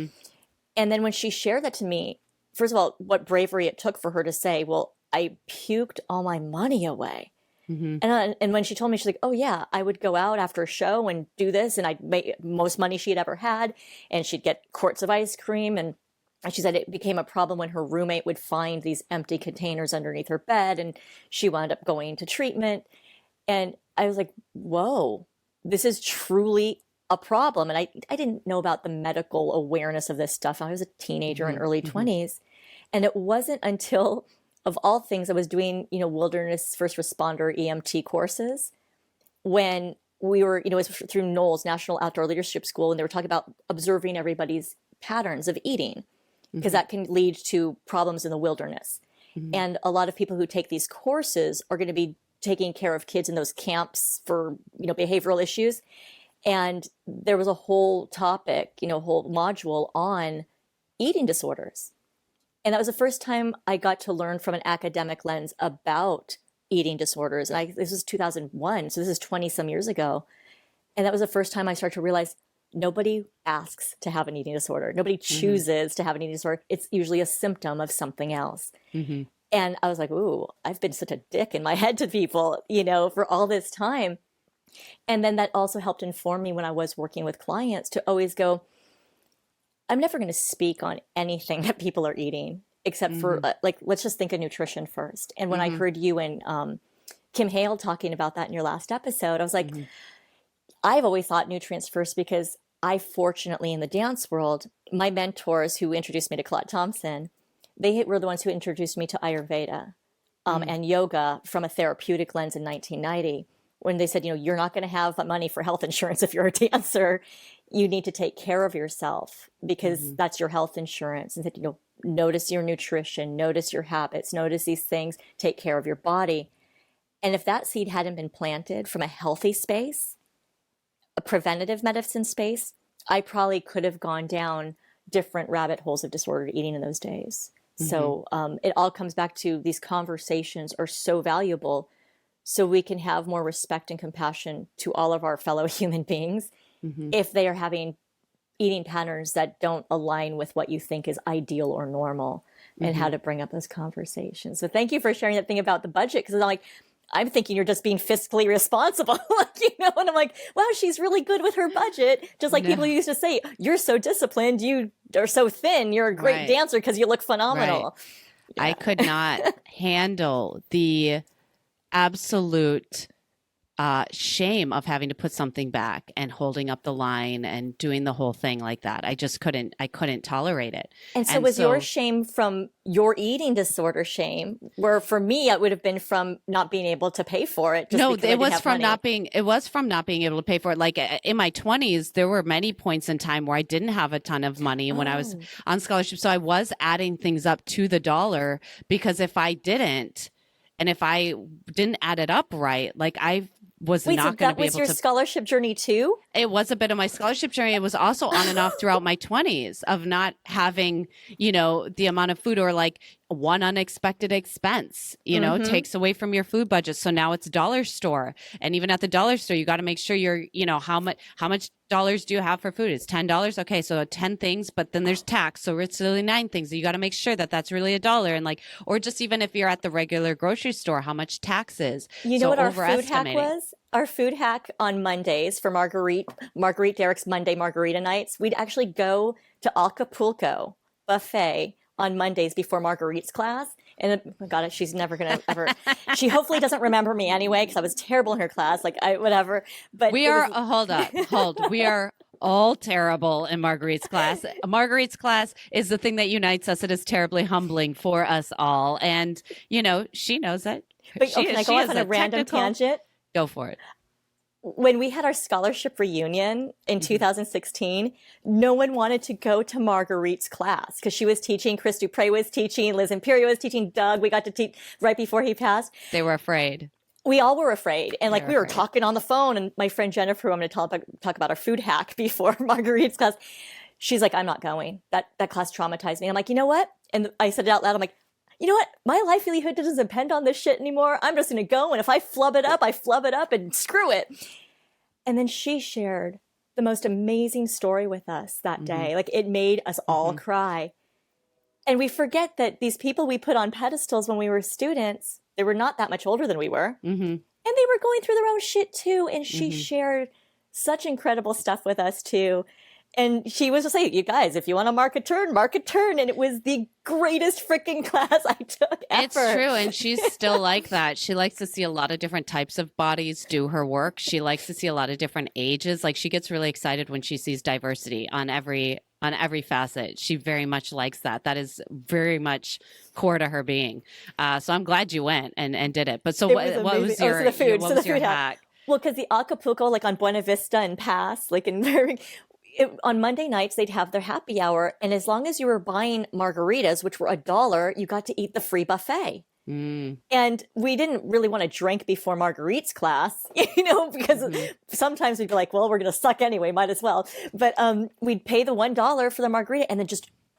And then when she shared that to me, first of all, what bravery it took for her to say, well, I puked all my money away. And when she told me, she's like, oh yeah, I would go out after a show and do this, and I'd make most money she had ever had, and she'd get quarts of ice cream. And she said it became a problem when her roommate would find these empty containers underneath her bed, and she wound up going to treatment. And I was like, whoa, this is truly a problem. And I didn't know about the medical awareness of this stuff. I was a teenager in early 20s. And it wasn't until, of all things, I was doing, wilderness first responder EMT courses, when we were, it was through NOLS, National Outdoor Leadership School, and they were talking about observing everybody's patterns of eating, because that can lead to problems in the wilderness. And a lot of people who take these courses are going to be taking care of kids in those camps for, behavioral issues. And there was a whole topic, you know, a whole module on eating disorders. And that was the first time I got to learn from an academic lens about eating disorders. And this was 2001, so this is 20 some years ago. And that was the first time I started to realize nobody asks to have an eating disorder. Nobody chooses to have an eating disorder. It's usually a symptom of something else. And I was like, ooh, I've been such a dick in my head to people, you know, for all this time. And then that also helped inform me when I was working with clients to always go, I'm never going to speak on anything that people are eating, except for like, let's just think of nutrition first. And when I heard you and Kim Hale talking about that in your last episode, I was like, I've always thought nutrients first because I fortunately in the dance world, my mentors who introduced me to Claude Thompson, they were the ones who introduced me to Ayurveda and yoga from a therapeutic lens in 1990. When they said, you know, you're not going to have money for health insurance if you're a dancer, you need to take care of yourself because that's your health insurance. And said, you know, notice your nutrition, notice your habits, notice these things, take care of your body. And if that seed hadn't been planted from a healthy space, a preventative medicine space, I probably could have gone down different rabbit holes of disordered eating in those days. So it all comes back to these conversations are so valuable so we can have more respect and compassion to all of our fellow human beings if they are having eating patterns that don't align with what you think is ideal or normal and how to bring up those conversations. So thank you for sharing that thing about the budget because I'm thinking you're just being fiscally responsible, like, you know, and I'm like, wow, she's really good with her budget. Just like people used to say, you're so disciplined, you are so thin, you're a great dancer because you look phenomenal. Yeah. I could not handle the absolute shame of having to put something back and holding up the line and doing the whole thing like that. I couldn't tolerate it. And so was your shame from your eating disorder shame, where for me, it would have been from not being able to pay for it? No, it was from not being able to pay for it. Like in my 20s, there were many points in time where I didn't have a ton of money when I was on scholarship. So I was adding things up to the dollar because if I didn't, and if I didn't add it up right, like I was not going to be able to. Was your scholarship journey too? It was a bit of my scholarship journey. It was also on and off throughout my 20s of not having, you know, the amount of food or like one unexpected expense, you know, takes away from your food budget. So now it's dollar store. And even at the dollar store, you got to make sure you're, you know, how much dollars do you have for food? It's $10. Okay. So 10 things, but then there's tax. So it's really 9 things. So you got to make sure that that's really $1. And like, or just even if you're at the regular grocery store, how much tax is. You know what our food hack was? Our food hack on Mondays for Marguerite Derrick's Monday Margarita nights, we'd actually go to Acapulco buffet on Mondays before Marguerite's class. And oh my God, she's never going to ever, she hopefully doesn't remember me anyway, because I was terrible in her class, like whatever. But we are, hold. We are all terrible in Marguerite's class. Marguerite's class is the thing that unites us. It is terribly humbling for us all. And, you know, she knows it. But can I go off on a random tangent? Go for it. When we had our scholarship reunion in 2016, no one wanted to go to Marguerite's class because she was teaching, Chris Dupre was teaching, Liz Imperio was teaching, Doug, we got to teach right before he passed. They were afraid. We all were afraid. And like we were talking on the phone, and my friend Jennifer, who I'm going to talk about our food hack before Marguerite's class, she's like, I'm not going. That class traumatized me. I'm like, you know what? And I said it out loud. I'm like, you know what? My livelihood doesn't depend on this shit anymore. I'm just going to go. And if I flub it up, I flub it up and screw it. And then she shared the most amazing story with us that day. Like it made us all cry. And we forget that these people we put on pedestals when we were students, they were not that much older than we were. And they were going through their own shit too. And she shared such incredible stuff with us too. And she was just like, you guys, if you want to mark a turn, mark a turn. And it was the greatest freaking class I took ever. It's true. And she's still like that. She likes to see a lot of different types of bodies do her work. She likes to see a lot of different ages. Like she gets really excited when she sees diversity on every facet. She very much likes that. That is very much core to her being. So I'm glad you went and did it. But so what was your food hack? Well, because the Acapulco, like on Buena Vista and Pass, like in on Monday nights, they'd have their happy hour. And as long as you were buying margaritas, which were $1, you got to eat the free buffet. Mm. And we didn't really want to drink before Marguerite's class, because sometimes we'd be like, well, we're going to suck anyway, might as well. But we'd pay the $1 for the margarita, and then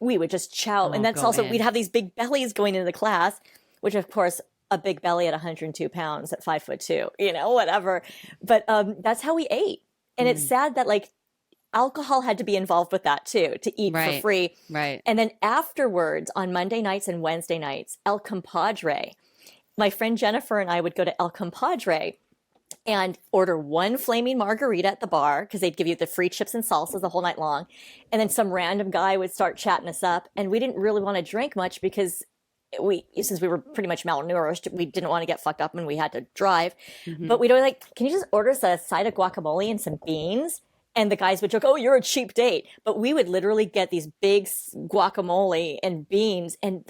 we would just chow. And that's Go also, in. we'd have these big bellies going into the class, which of course, a big belly at 102 pounds at 5'2", whatever. But that's how we ate. And it's sad that like alcohol had to be involved with that too, to eat for free. Right. And then afterwards, on Monday nights and Wednesday nights, El Compadre, my friend Jennifer and I would go to El Compadre and order one flaming margarita at the bar, because they'd give you the free chips and salsas the whole night long. And then some random guy would start chatting us up. And we didn't really want to drink much because since we were pretty much malnourished, we didn't want to get fucked up and we had to drive. But we'd always like, can you just order us a side of guacamole and some beans? And the guys would joke, oh, you're a cheap date. But we would literally get these big guacamole and beans, and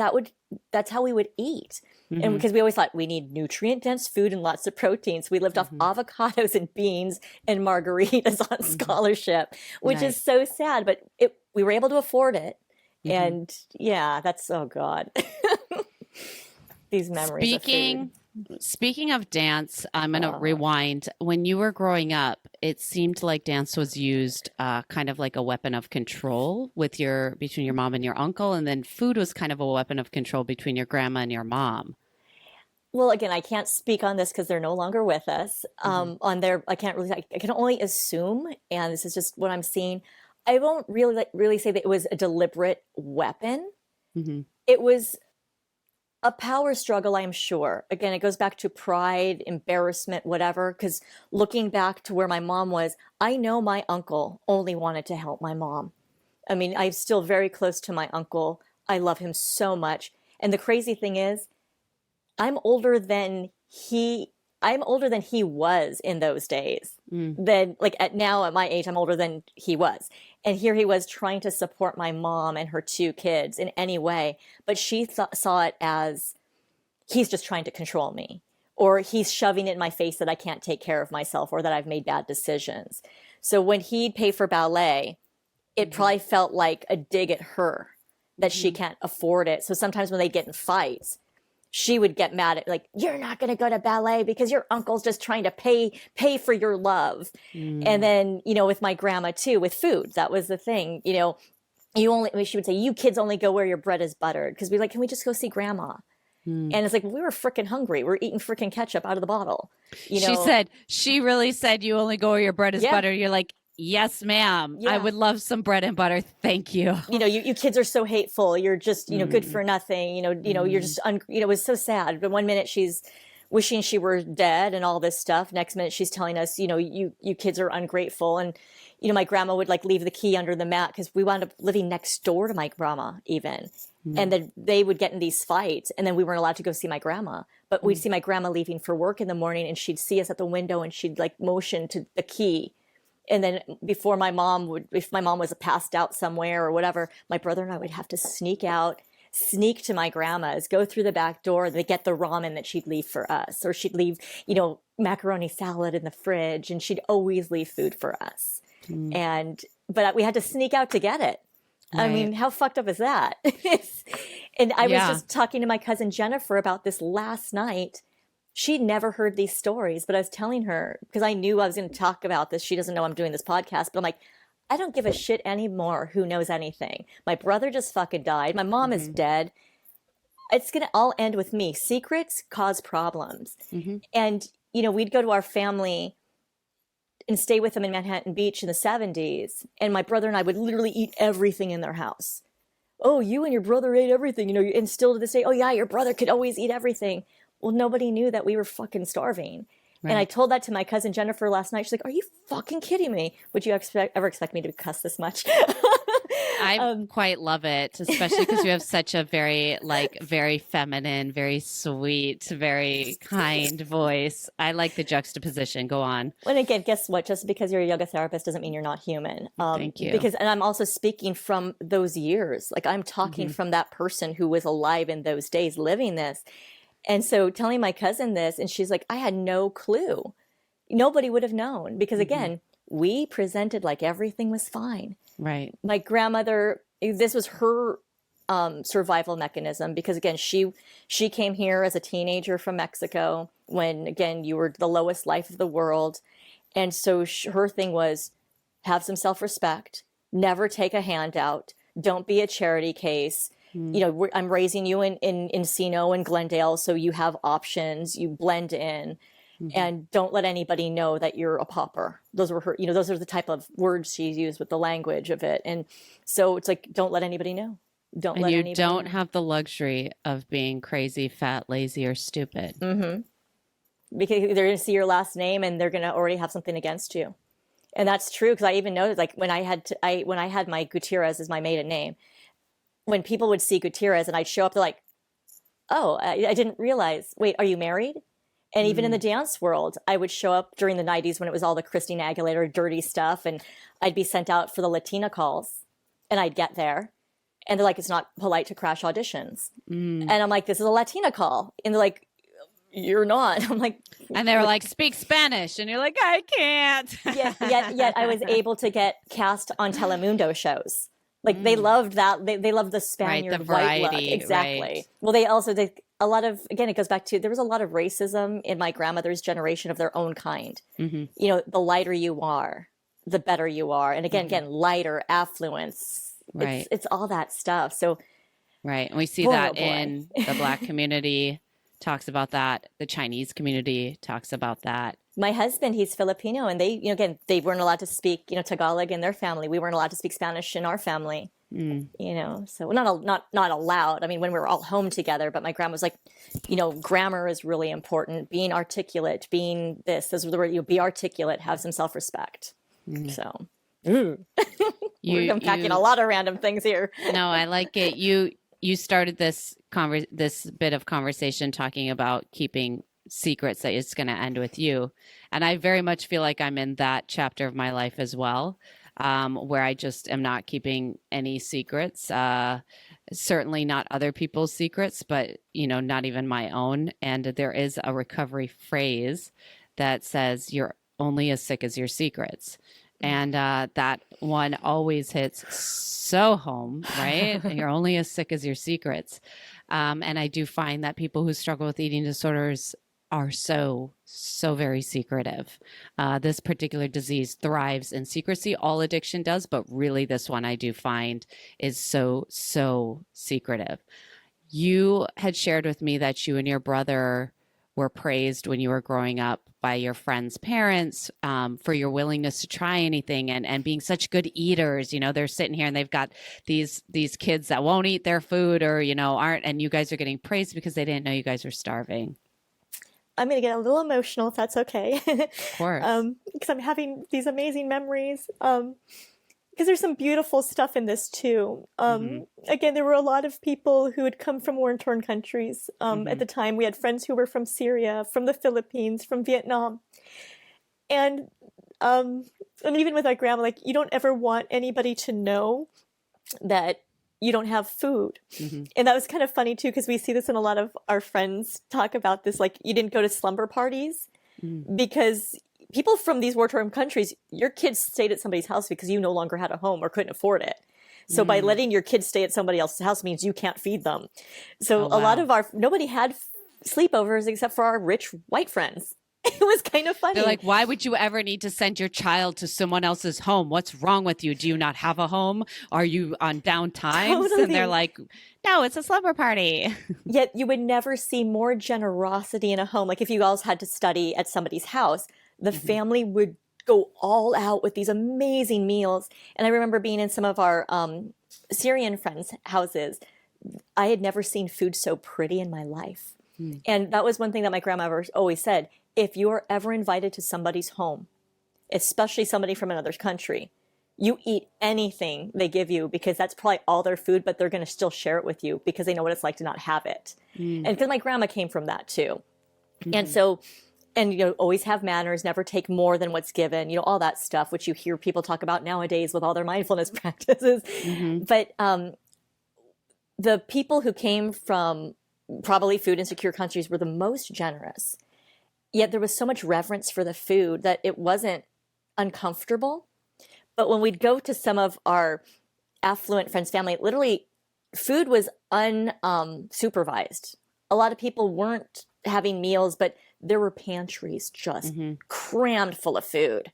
that's how we would eat. And because we always thought we need nutrient-dense food and lots of protein. So we lived off avocados and beans and margaritas on scholarship, which is so sad. But we were able to afford it. And yeah, that's, oh God. These memories of food. Speaking of dance, I'm going to rewind. When you were growing up, it seemed like dance was used kind of like a weapon of control between your mom and your uncle, and then food was kind of a weapon of control between your grandma and your mom. Well, again, I can't speak on this because they're no longer with us. I can't really. I can only assume, and this is just what I'm seeing. I won't really say that it was a deliberate weapon. It was a power struggle, I'm sure. Again, it goes back to pride, embarrassment, whatever, because looking back to where my mom was, I know my uncle only wanted to help my mom. I mean, I'm still very close to my uncle. I love him so much. And the crazy thing is, I'm older than he was in those days. Then, like now at my age, I'm older than he was. And here he was trying to support my mom and her 2 kids in any way. But she saw it as he's just trying to control me, or he's shoving it in my face that I can't take care of myself, or that I've made bad decisions. So when he'd pay for ballet, it probably felt like a dig at her that she can't afford it. So sometimes when they get in fights, she would get mad at, like, you're not going to go to ballet because your uncle's just trying to pay for your love. And then, with my grandma too, with food, that was the thing, she would say, you kids only go where your bread is buttered. Cause we're like, can we just go see grandma? And it's like, we were freaking hungry. We're eating freaking ketchup out of the bottle. She really said, you only go where your bread is buttered. You're like, yes, ma'am. I would love some bread and butter. Thank you. You kids are so hateful. You're just, good for nothing. You're just, it was so sad. But one minute she's wishing she were dead and all this stuff. Next minute she's telling us, you kids are ungrateful. And, my grandma would like leave the key under the mat, because we wound up living next door to my grandma even. And then they would get in these fights, and then we weren't allowed to go see my grandma. But we'd see my grandma leaving for work in the morning, and she'd see us at the window, and she'd like motion to the key. And then if my mom was passed out somewhere or whatever, my brother and I would have to sneak to my grandma's, go through the back door to get the ramen that she'd leave for us. Or she'd leave, macaroni salad in the fridge, and she'd always leave food for us. But we had to sneak out to get it. Right. I mean, how fucked up is that? And I was just talking to my cousin Jennifer about this last night. She'd never heard these stories, but I was telling her, because I knew I was going to talk about this. She doesn't know I'm doing this podcast, but I'm like, I don't give a shit anymore who knows anything. My brother just fucking died. My mom is dead. It's going to all end with me. Secrets cause problems. And, we'd go to our family and stay with them in Manhattan Beach in the 70s. And my brother and I would literally eat everything in their house. Oh, you and your brother ate everything, and still to this day, oh yeah, your brother could always eat everything. Well, nobody knew that we were fucking starving. Right. And I told that to my cousin Jennifer last night. She's like, are you fucking kidding me? Would you ever expect me to cuss this much? I quite love it, especially because you have such a very feminine, very sweet, very kind voice. I like the juxtaposition. Go on. And again, guess what? Just because you're a yoga therapist doesn't mean you're not human. Thank you. And I'm also speaking from those years. Like, I'm talking from that person who was alive in those days living this. And so telling my cousin this, and she's like, I had no clue. Nobody would have known, because again, we presented like everything was fine. Right. My grandmother, this was her survival mechanism, because again, she came here as a teenager from Mexico when, again, you were the lowest life of the world. And so her thing was have some self-respect, never take a handout, don't be a charity case. You know, I'm raising you in Encino and Glendale, so you have options, you blend in, and don't let anybody know that you're a pauper. Those were her, you know, those are the type of words she used with the language of it. And so it's like, don't let anybody know. Don't And let you anybody don't know. have the luxury of being crazy, fat, lazy, or stupid. Because they're going to see your last name and they're going to already have something against you. And that's true, because I even noticed, like, when I had my Gutierrez as my maiden name, when people would see Gutierrez and I'd show up, they're like, oh, I didn't realize. Wait, are you married? And even in the dance world, I would show up during the 90s when it was all the Christina Aguilera dirty stuff, and I'd be sent out for the Latina calls, and I'd get there, and they're like, it's not polite to crash auditions. And I'm like, this is a Latina call. And they're like, you're not. I'm like, And they were like, speak Spanish. And you're like, I can't. yet I was able to get cast on Telemundo shows. Like, they loved that. They loved the Spaniard the white look. variety, Exactly. right. Well, they also did a lot of, again, it goes back to, there was a lot of racism in my grandmother's generation of their own kind. You know, the lighter you are, the better you are. And again, lighter, affluence. Right. It's all that stuff. So, Right. And we see Boy, that oh boy. in the Black community talks about that. The Chinese community talks about that. my husband, he's Filipino, and they, you know, again, they weren't allowed to speak, you know, Tagalog in their family. We weren't allowed to speak Spanish in our family, you know, so not allowed. I mean, when we were all home together, but my grandma was like, you know, grammar is really important. Being articulate, being this were the word, you know, be articulate, have some self-respect. So we're unpacking a lot of random things here. No, I like it. You started this bit of conversation talking about keeping secrets that it's going to end with you. And I very much feel like I'm in that chapter of my life as well, where I just am not keeping any secrets, certainly not other people's secrets, but, you know, not even my own. And there is a recovery phrase that says you're only as sick as your secrets. And that one always hits so home, right? You're only as sick as your secrets. And I do find that people who struggle with eating disorders are so very secretive. This particular disease thrives in secrecy. All addiction does, but really this one I do find is so secretive. You had shared with me that you and your brother were praised when you were growing up by your friends' parents for your willingness to try anything and being such good eaters. You know, they're sitting here and they've got these kids that won't eat their food or, you know, aren't, and you guys are getting praised because they didn't know you guys were starving. I'm going to get a little emotional if that's okay. Of course. Because I'm having these amazing memories. Because there's some beautiful stuff in this too. Again, there were a lot of people who had come from war-torn countries. At the time, we had friends who were from Syria, from the Philippines, from Vietnam. And even with my grandma, like, you don't ever want anybody to know that you don't have food. And that was kind of funny too, because we see this in a lot of our friends talk about this, like, you didn't go to slumber parties because people from these war-torn countries, your kids stayed at somebody's house because you no longer had a home or couldn't afford it. So by letting your kids stay at somebody else's house means you can't feed them. So a lot of nobody had sleepovers except for our rich white friends. It was kind of funny. They're like, why would you ever need to send your child to someone else's home? What's wrong with you? Do you not have a home? Are you on downtimes? Totally. And they're like, no, it's a slumber party. Yet you would never see more generosity in a home. Like if you all had to study at somebody's house, the family would go all out with these amazing meals. And I remember being in some of our Syrian friends' houses. I had never seen food so pretty in my life. And that was one thing that my grandma always said. If you are ever invited to somebody's home, especially somebody from another country, you eat anything they give you because that's probably all their food, but they're going to still share it with you because they know what it's like to not have it. And because my grandma came from that too. And so, and, you know, always have manners, never take more than what's given, you know, all that stuff, which you hear people talk about nowadays with all their mindfulness practices. But the people who came from probably food insecure countries were the most generous. Yet there was so much reverence for the food that it wasn't uncomfortable. But when we'd go to some of our affluent friends' family, literally food was unsupervised. A lot of people weren't having meals, but there were pantries just crammed full of food.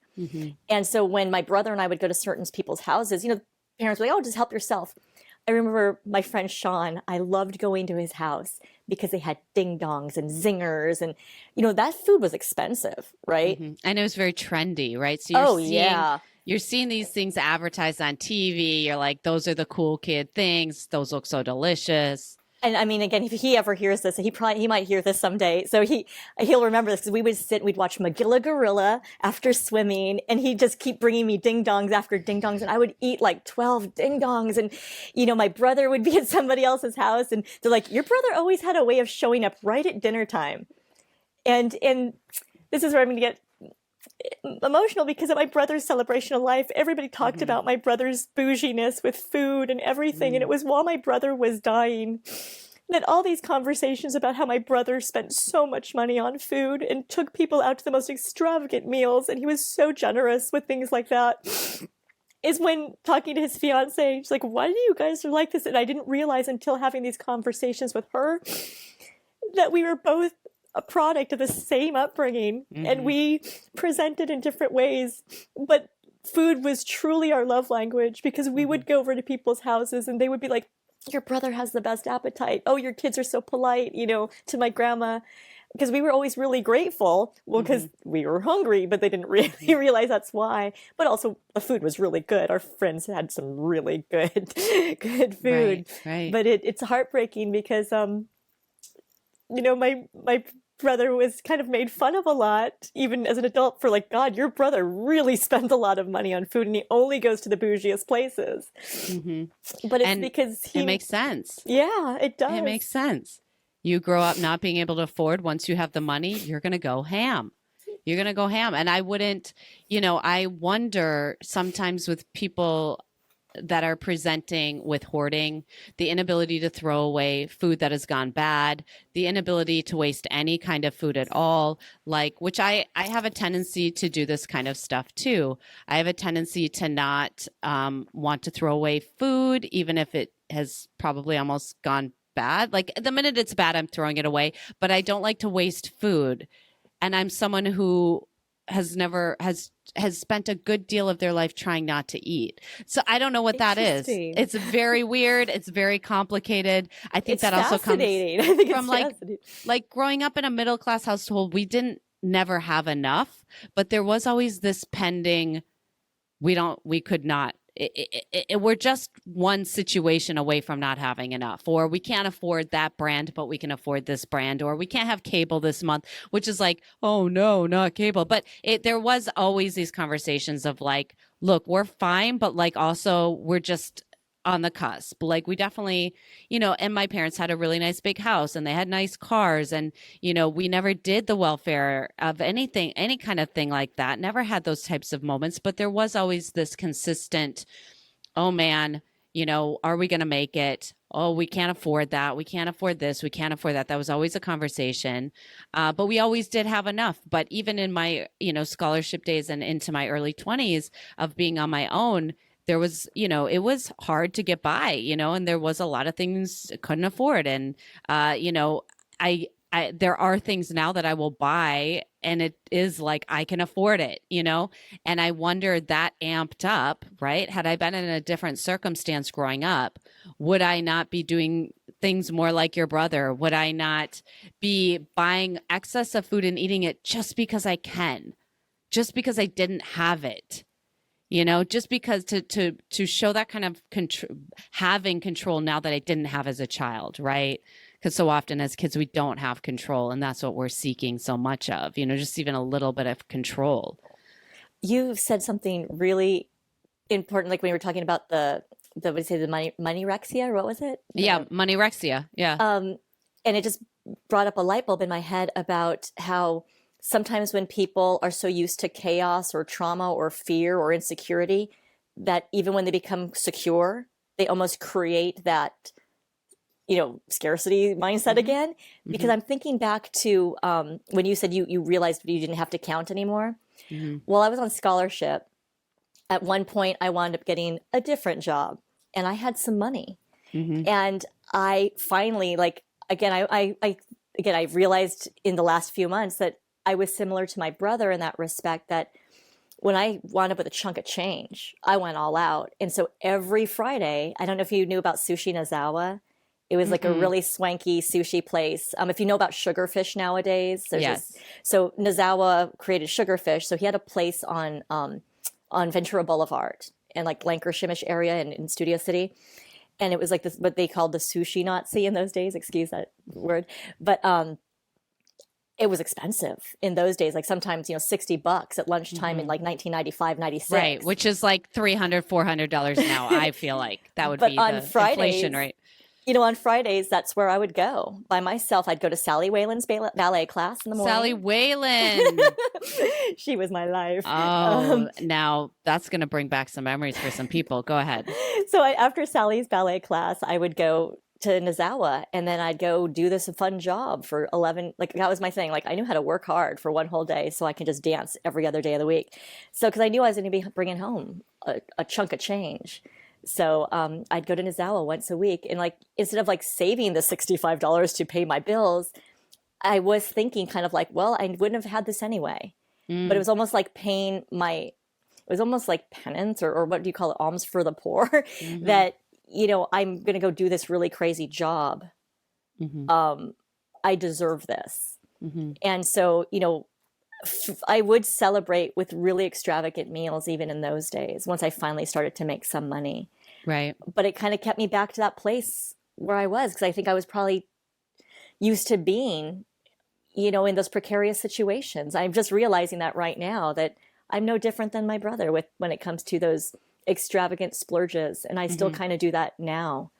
And so when my brother and I would go to certain people's houses, parents were like, oh, just help yourself. I remember my friend Sean, I loved going to his house because they had ding dongs and zingers. And, that food was expensive, right? And it was very trendy, right? So you're seeing these things advertised on TV. You're like, those are the cool kid things. Those look so delicious. And I mean, again, if he ever hears this, he might hear this someday. So he'll remember this, because we would sit and we'd watch Magilla Gorilla after swimming, and he'd just keep bringing me ding dongs after ding dongs, and I would eat like 12 ding dongs. And my brother would be at somebody else's house, and they're like, your brother always had a way of showing up right at dinner time. And this is where I'm going to get emotional, because at my brother's celebration of life, everybody talked about my brother's bouginess with food and everything. And it was while my brother was dying that all these conversations about how my brother spent so much money on food and took people out to the most extravagant meals, and he was so generous with things like that, is when talking to his fiance, she's like, why do you guys are like this? And I didn't realize until having these conversations with her that we were both a product of the same upbringing, and we presented in different ways, but food was truly our love language, because we would go over to people's houses and they would be like, your brother has the best appetite. Oh, your kids are so polite, to my grandma, because we were always really grateful. Well, because we were hungry, but they didn't really realize that's why. But also the food was really good. Our friends had some really good food. Right. But it's heartbreaking because, my brother was kind of made fun of a lot, even as an adult, for like, God, your brother really spends a lot of money on food and he only goes to the bougiest places. But it's because it makes sense. Yeah, it does. It makes sense. You grow up not being able to afford. Once you have the money, you're going to go ham. You're going to go ham. And I wouldn't, I wonder sometimes with people that are presenting with hoarding, the inability to throw away food that has gone bad, the inability to waste any kind of food at all, which I have a tendency to do this kind of stuff too. I have a tendency to not want to throw away food, even if it has probably almost gone bad. Like the minute it's bad, I'm throwing it away, but I don't like to waste food. And I'm someone who has spent a good deal of their life trying not to eat. So I don't know what that is. It's very weird. It's very complicated. I think that also comes from like growing up in a middle class household. We didn't never have enough, but there was always this pending. We could not. We're just one situation away from not having enough, or we can't afford that brand, but we can afford this brand, or we can't have cable this month, which is like, oh no, not cable. But there was always these conversations of like, look, we're fine, but like also we're just on the cusp. Like we definitely, and my parents had a really nice big house and they had nice cars, and, we never did the welfare of anything, any kind of thing like that. Never had those types of moments, but there was always this consistent, oh man, are we going to make it? Oh, we can't afford that. We can't afford this. We can't afford that. That was always a conversation. But we always did have enough. But even in my, scholarship days and into my early 20s of being on my own, there was, it was hard to get by, and there was a lot of things I couldn't afford. And, there are things now that I will buy and it is like, I can afford it, and I wonder that amped up, right? Had I been in a different circumstance growing up, would I not be doing things more like your brother? Would I not be buying excess of food and eating it just because I can, just because I didn't have it? Just because to show that kind of having control now that I didn't have as a child, right? Because so often as kids, we don't have control, and that's what we're seeking so much of, just even a little bit of control. You said something really important, like when you were talking about the what do you say, the moneyrexia, or what was it? Yeah, moneyrexia, yeah. And it just brought up a light bulb in my head about how sometimes when people are so used to chaos or trauma or fear or insecurity, that even when they become secure, they almost create that, scarcity mindset again. Because I'm thinking back to when you said you realized you didn't have to count anymore. While I was on scholarship, at one point I wound up getting a different job and I had some money. Mm-hmm. And I finally, like, again, I realized in the last few months that I was similar to my brother in that respect, that when I wound up with a chunk of change, I went all out. And so every Friday, I don't know if you knew about Sushi Nozawa. It was like a Mm-mm. really swanky sushi place. If you know about sugarfish nowadays, there's this. Yes. So Nozawa created sugarfish. So he had a place on Ventura Boulevard and like Lancashire area in Studio City. And it was like this, what they called the sushi Nazi in those days. Excuse that word, but it was expensive in those days. Like sometimes, $60 at lunchtime in Mm-hmm. like 1995, Right, 96. which is like $300, $400 now. I feel like that would But be on the inflation Fridays, rate. on Fridays, that's where I would go by myself. I'd go to Sally Whalen's ballet class in the Sally morning. Whalen. She was my life. Oh, now that's going to bring back some memories for some people. Go ahead. So after Sally's ballet class, I would go to Nozawa, and then I'd go do this fun job for 11. Like that was my thing. Like I knew how to work hard for one whole day so I can just dance every other day of the week. So because I knew I was going to be bringing home a chunk of change. So I'd go to Nozawa once a week, and like instead of like saving the $65 to pay my bills, I was thinking kind of like, well, I wouldn't have had this anyway. But it Mm, was almost like paying my, it was almost like penance, or what do you call it, alms for the poor, mm-hmm, that, I'm going to go do this really crazy job. mm-hmm, I deserve this. mm-hmm. And so, I would celebrate with really extravagant meals even in those days once I finally started to make some money. Right. But it kind of kept me back to that place where I was, because I think I was probably used to being, in those precarious situations. I'm just realizing that right now, that I'm no different than my brother when it comes to those extravagant splurges, and I still Mm-hmm. kind of do that now.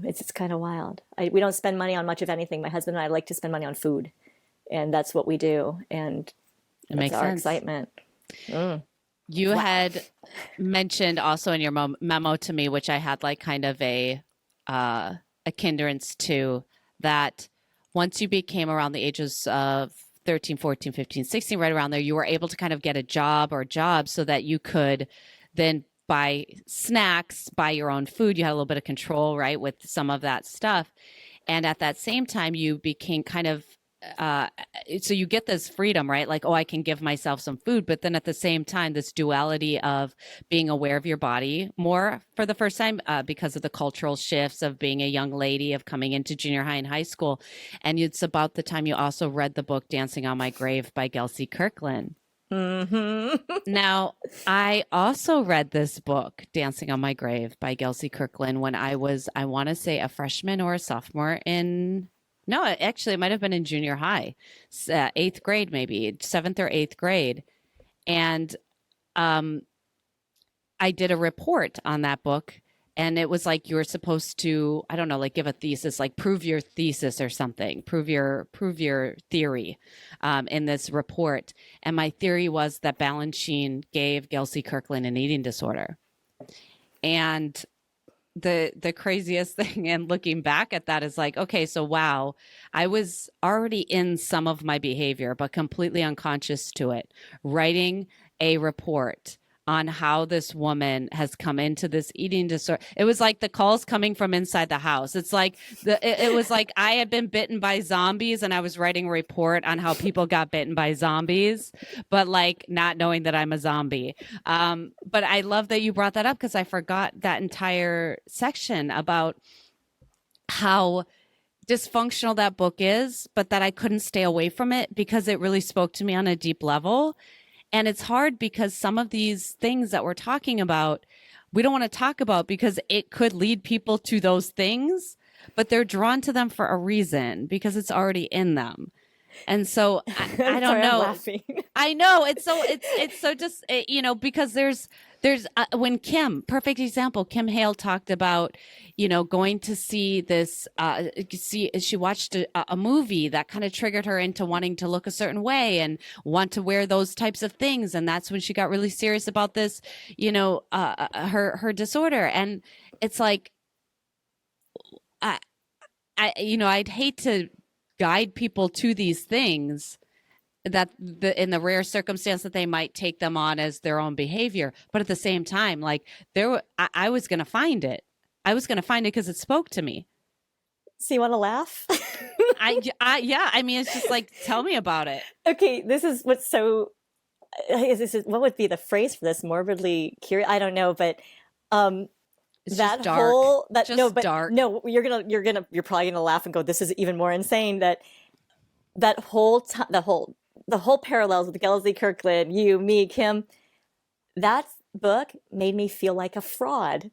It's kind of wild. We don't spend money on much of anything. My husband and I like to spend money on food, and that's what we do, and It that's makes our sense. excitement. Mm. You Wow. had mentioned also in your memo to me, which I had like kind of a hindrance to, that once you became around the ages of 13, 14, 15, 16, right around there, you were able to kind of get a job or jobs so that you could then buy snacks, buy your own food. You had a little bit of control, right, with some of that stuff. And at that same time, you became kind of uh, so you get this freedom, right? Like, oh, I can give myself some food, but then at the same time, this duality of being aware of your body more for the first time because of the cultural shifts of being a young lady, of coming into junior high and high school. And it's about the time you also read the book Dancing on My Grave by Gelsey Kirkland. Hmm. Now, I also read this book, Dancing on My Grave by Gelsey Kirkland, when I was, I want to say, a freshman or a sophomore in, no, actually, it might have been in junior high, eighth grade, maybe seventh or eighth grade. And um, I did a report on that book. And it was like you were supposed to, I don't know, like give a thesis, like prove your thesis or something, prove your theory in this report. And my theory was that Balanchine gave Gelsey Kirkland an eating disorder. And the craziest thing, and looking back at that, is like, okay, so wow, I was already in some of my behavior, but completely unconscious to it, writing a report on how this woman has come into this eating disorder. It was like the calls coming from inside the house. It's like it was like I had been bitten by zombies, and I was writing a report on how people got bitten by zombies, but like not knowing that I'm a zombie. But I love that you brought that up, because I forgot that entire section about how dysfunctional that book is, but that I couldn't stay away from it because it really spoke to me on a deep level. And it's hard because some of these things that we're talking about, we don't want to talk about because it could lead people to those things, but they're drawn to them for a reason because it's already in them. And so I don't Sorry, I'm know. laughing. I know it's so just because there's when perfect example, Kim Hale talked about going to see this she watched a movie that kind of triggered her into wanting to look a certain way and want to wear those types of things, and that's when she got really serious about this her disorder. And it's like I I'd hate to guide people to these things that in the rare circumstance that they might take them on as their own behavior, but at the same time, like I was going to find it. I was going to find it because it spoke to me. So you want to laugh? Yeah. I mean, it's just like, tell me about it. Okay, this is what's so. What would be the phrase for this? Morbidly curious? I don't know, but It's that just dark. whole that Just no, but dark. no, you're probably gonna laugh and go, "This is even more insane." That whole time, the whole parallels with Gelsey Kirkland, you, me, Kim. That book made me feel like a fraud.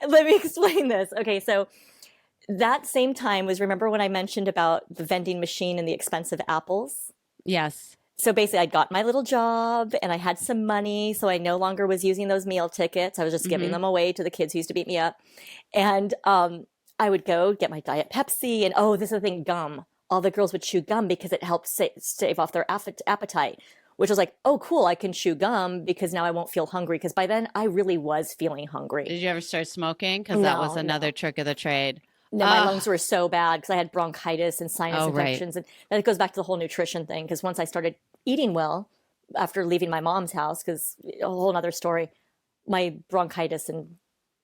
Let me explain this. Okay, so that same time was, remember when I mentioned about the vending machine and the expensive apples? Yes. So basically, I'd got my little job and I had some money. So I no longer was using those meal tickets. I was just giving them away to the kids who used to beat me up. And I would go get my Diet Pepsi. And oh, this is the thing, gum. All the girls would chew gum because it helped stave off their appetite, which was like, oh, cool, I can chew gum because now I won't feel hungry. Because by then, I really was feeling hungry. Did you ever start smoking? Because that was another trick of the trade. No, my lungs were so bad because I had bronchitis and sinus infections. And then it goes back to the whole nutrition thing. Because once I started eating well after leaving my mom's house, because a whole other story, my bronchitis and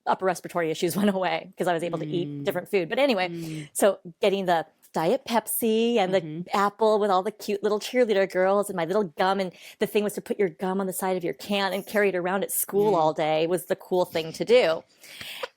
upper respiratory issues went away because I was able to eat different food. But anyway, so getting the Diet Pepsi and the apple with all the cute little cheerleader girls and my little gum. And the thing was to put your gum on the side of your can and carry it around at school all day was the cool thing to do.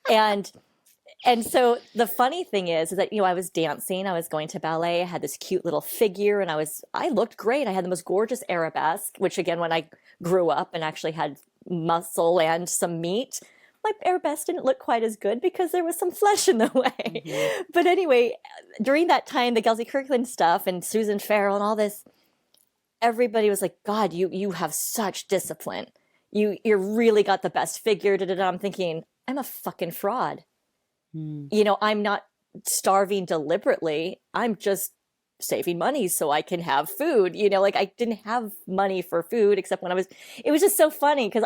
And so the funny thing is that, I was dancing, I was going to ballet, I had this cute little figure and I looked great. I had the most gorgeous arabesque, which again, when I grew up and actually had muscle and some meat, my arabesque didn't look quite as good because there was some flesh in the way. But anyway, during that time, the Gelsey Kirkland stuff and Susan Farrell and all this, everybody was like, God, you have such discipline. You really got the best figure. I'm thinking, I'm a fucking fraud. I'm not starving deliberately. I'm just saving money so I can have food. Like I didn't have money for food except when it was just so funny because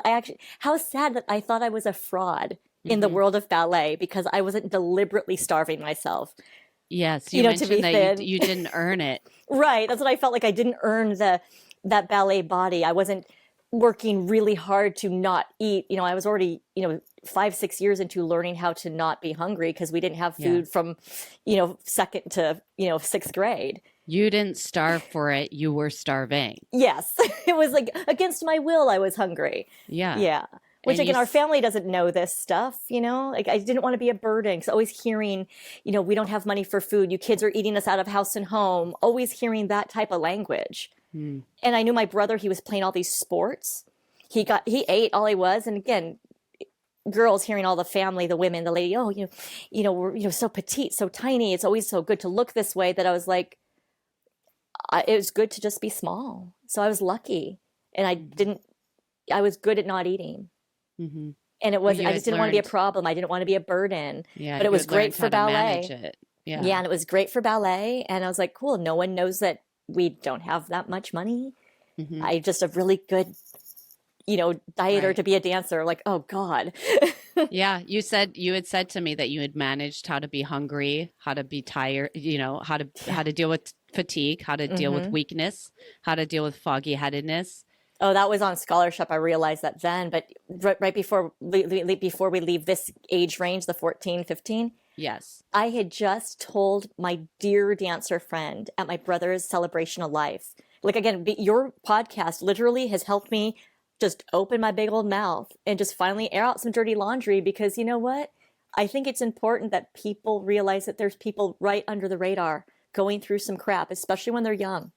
how sad that I thought I was a fraud in the world of ballet because I wasn't deliberately starving myself. Yes, you mentioned to be that thin. you didn't earn it. Right. That's what I felt like. I didn't earn that ballet body. I wasn't working really hard to not eat. I was already, 5-6 years into learning how to not be hungry because we didn't have food from, second to, 6th grade. You didn't starve for it. You were starving. Yes. It was like against my will, I was hungry. Yeah. Yeah. Which again, our family doesn't know this stuff, like I didn't want to be a burden because always hearing, we don't have money for food. You kids are eating us out of house and home. Always hearing that type of language. And I knew my brother, he was playing all these sports. He ate all he was. And again, girls hearing all the family, the women, the lady, oh, we're so petite, so tiny. It's always so good to look this way that I was like, it was good to just be small. So I was lucky. And I was good at not eating. And it wasn't, I just didn't want to be a problem. I didn't want to be a burden. Yeah, but it was great for ballet. Yeah. And it was great for ballet. And I was like, cool, no one knows that we don't have that much money. I just a really good, dieter to be a dancer. Like, oh God. Yeah. You had said to me that you had managed how to be hungry, how to be tired, how to deal with fatigue, how to deal with weakness, how to deal with foggy headedness. Oh, that was on scholarship. I realized that then, but right before we leave this age range, the 14, 15. Yes. I had just told my dear dancer friend at my brother's celebration of life. Like, again, your podcast literally has helped me just open my big old mouth and just finally air out some dirty laundry because you know what? I think it's important that people realize that there's people right under the radar going through some crap, especially when they're young.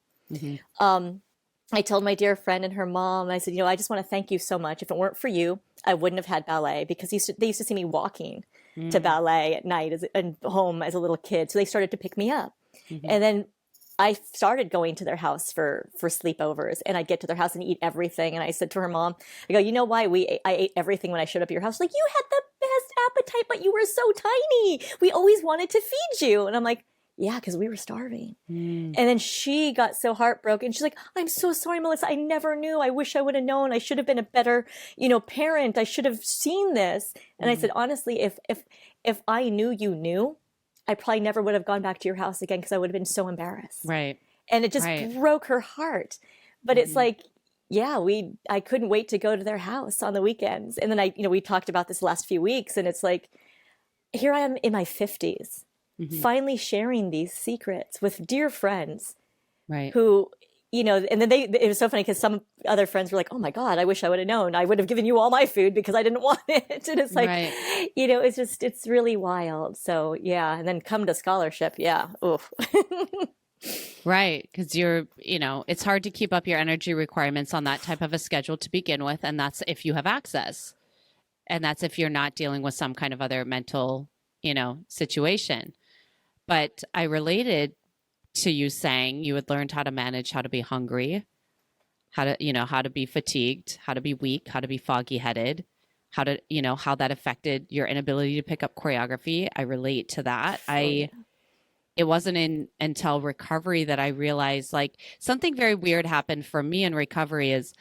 I told my dear friend and her mom, I said, I just want to thank you so much. If it weren't for you, I wouldn't have had ballet because they used to see me walking to ballet at night and home as a little kid. So they started to pick me up. And then I started going to their house for sleepovers and I'd get to their house and eat everything. And I said to her mom, I go, you know why I ate everything when I showed up at your house? Like, you had the best appetite, but you were so tiny. We always wanted to feed you. And I'm like, yeah, because we were starving. And then she got so heartbroken. She's like, I'm so sorry, Melissa. I never knew. I wish I would have known. I should have been a better, parent. I should have seen this. And I said, honestly, if I knew you knew, I probably never would have gone back to your house again because I would have been so embarrassed. Right. And it just broke her heart. But it's like, yeah, I couldn't wait to go to their house on the weekends. And then we talked about this last few weeks, and it's like, here I am in my 50s, Hmm. finally sharing these secrets with dear friends Right. who, and then it was so funny because some other friends were like, oh my God, I wish I would have known. I would have given you all my food because I didn't want it. And it's like, Right. it's really wild. So yeah. And then come to scholarship. Yeah. Oof. Right. Because it's hard to keep up your energy requirements on that type of a schedule to begin with. And that's if you have access. And that's if you're not dealing with some kind of other mental, situation. But I related to you saying you had learned how to manage how to be hungry, how to be fatigued, how to be weak, how to be foggy headed, how that affected your inability to pick up choreography. I relate to that. Oh, yeah. It wasn't until recovery that I realized like something very weird happened for me in recovery is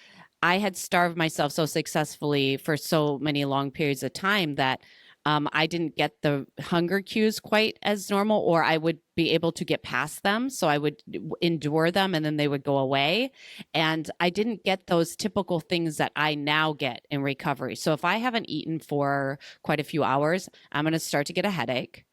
I had starved myself so successfully for so many long periods of time that I didn't get the hunger cues quite as normal, or I would be able to get past them. So I would endure them and then they would go away. And I didn't get those typical things that I now get in recovery. So if I haven't eaten for quite a few hours, I'm going to start to get a headache.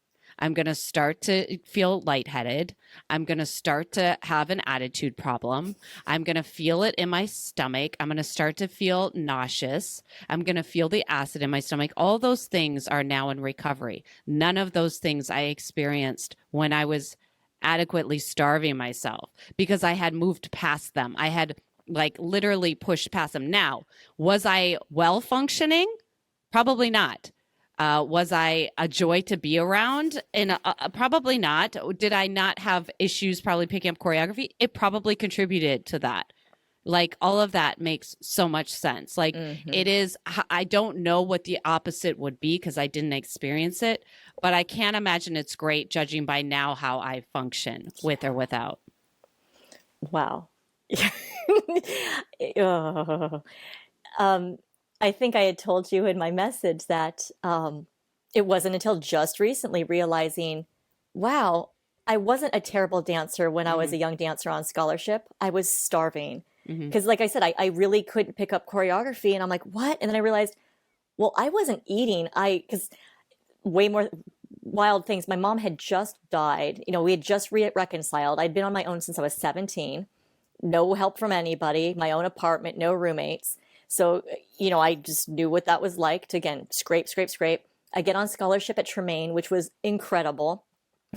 I'm going to start to feel lightheaded. I'm going to start to have an attitude problem. I'm going to feel it in my stomach. I'm going to start to feel nauseous. I'm going to feel the acid in my stomach. All those things are now in recovery. None of those things I experienced when I was adequately starving myself because I had moved past them. I had like literally pushed past them. Now, was I well functioning? Probably not. Was I a joy to be around? And probably not. Did I not have issues probably picking up choreography? It probably contributed to that. Like all of that makes so much sense. Like Mm-hmm. it is, I don't know what the opposite would be because I didn't experience it, but I can't imagine it's great judging by now how I function with or without. Wow. Oh. Um, I think I had told you in my message that it wasn't until just recently realizing, wow, I wasn't a terrible dancer when I was Hmm. a young dancer on scholarship. I was starving. Hmm. Because, like I said, I really couldn't pick up choreography. And I'm like, what? And then I realized, well, I wasn't eating. Because way more wild things. My mom had just died. We had just reconciled. I'd been on my own since I was 17, no help from anybody, my own apartment, no roommates. So, I just knew what that was like to, again, scrape, scrape, scrape. I get on scholarship at Tremaine, which was incredible.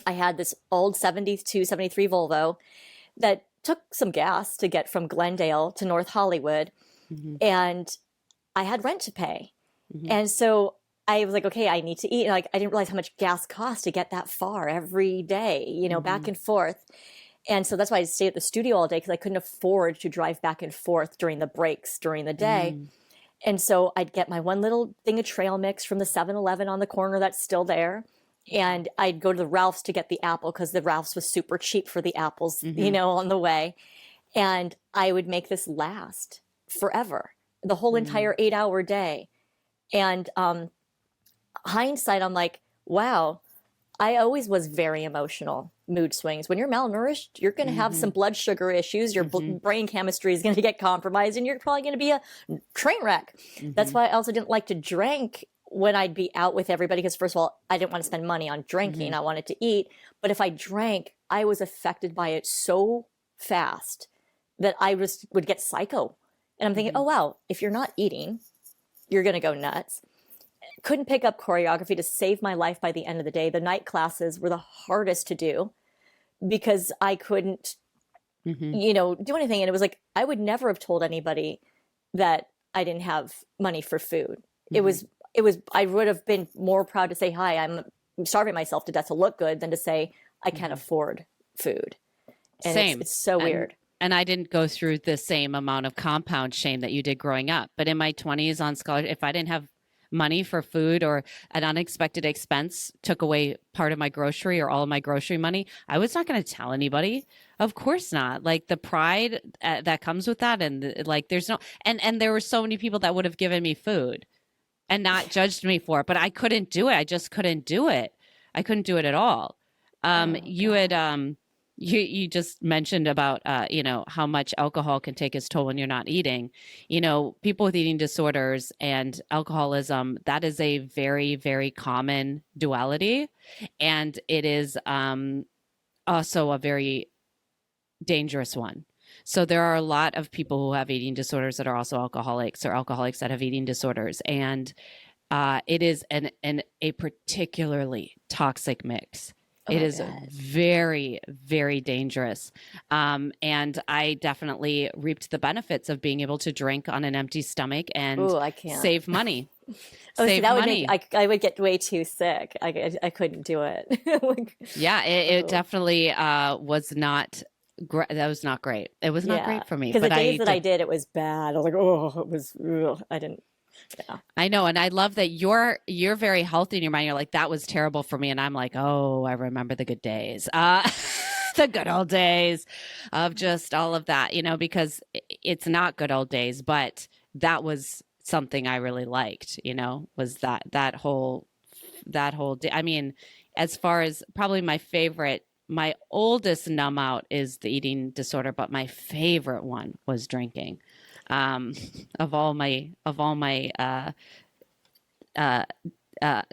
I had this old 72, 73 Volvo that took some gas to get from Glendale to North Hollywood. Hmm. And I had rent to pay. Hmm. And so I was like, okay, I need to eat. And like, I didn't realize how much gas cost to get that far every day, back Hmm. and forth. And so that's why I stayed at the studio all day because I couldn't afford to drive back and forth during the breaks during the day. Hmm. And so I'd get my one little thing of trail mix from the 7-Eleven on the corner that's still there. And I'd go to the Ralph's to get the apple because the Ralph's was super cheap for the apples, Hmm. on the way. And I would make this last forever, the whole Hmm. entire 8-hour day. And hindsight, I'm like, wow, I always was very emotional, mood swings. When you're malnourished, you're going to have Hmm. some blood sugar issues. Your Hmm. brain chemistry is going to get compromised, and you're probably going to be a train wreck. That's Hmm. why I also didn't like to drink when I'd be out with everybody, because first of all, I didn't want to spend money on drinking. Hmm. I wanted to eat. But if I drank, I was affected by it so fast that I just would get psycho. And I'm thinking, Hmm. oh, wow, if you're not eating, you're going to go nuts. Couldn't pick up choreography to save my life by the end of the day. The night classes were the hardest to do because I couldn't, Hmm. do anything. And it was like, I would never have told anybody that I didn't have money for food. It Hmm. was, I would have been more proud to say, hi, I'm starving myself to death to look good than to say, I can't Hmm. afford food. And Same. it's so And weird. and I didn't go through the same amount of compound shame that you did growing up. But in my 20s on scholarship, if I didn't have money for food or an unexpected expense took away part of my grocery or all of my grocery money, I was not going to tell anybody. Of course not. Like the pride that comes with that, and like there's no and there were so many people that would have given me food and not judged me for it, but I couldn't do it. I just couldn't do it. I couldn't do it at all. Oh, You had God. You just mentioned about how much alcohol can take its toll when you're not eating. People with eating disorders and alcoholism, that is a very, very common duality, and it is also a very dangerous one. So there are a lot of people who have eating disorders that are also alcoholics, or alcoholics that have eating disorders, and it is a particularly toxic mix. Oh, It I is bet. very, very dangerous. And I definitely reaped the benefits of being able to drink on an empty stomach and Oh, I can't. save money. Oh, see, Save that would make money. I would get way too sick. I couldn't do it. Like, Yeah, it oh, definitely was not that was not great. It was not yeah. great for me, Because the but days I that I did. did, it was bad. I was like, oh, it was. Ugh, I didn't. Yeah. I know, and I love that you're very healthy in your mind. You're like, that was terrible for me, and I'm like, oh, I remember the good days, the good old days of just all of that, because it's not good old days, but that was something I really liked. Was that whole day. I mean, as far as probably my oldest numb out is the eating disorder, but my favorite one was drinking. Um, of all my uh,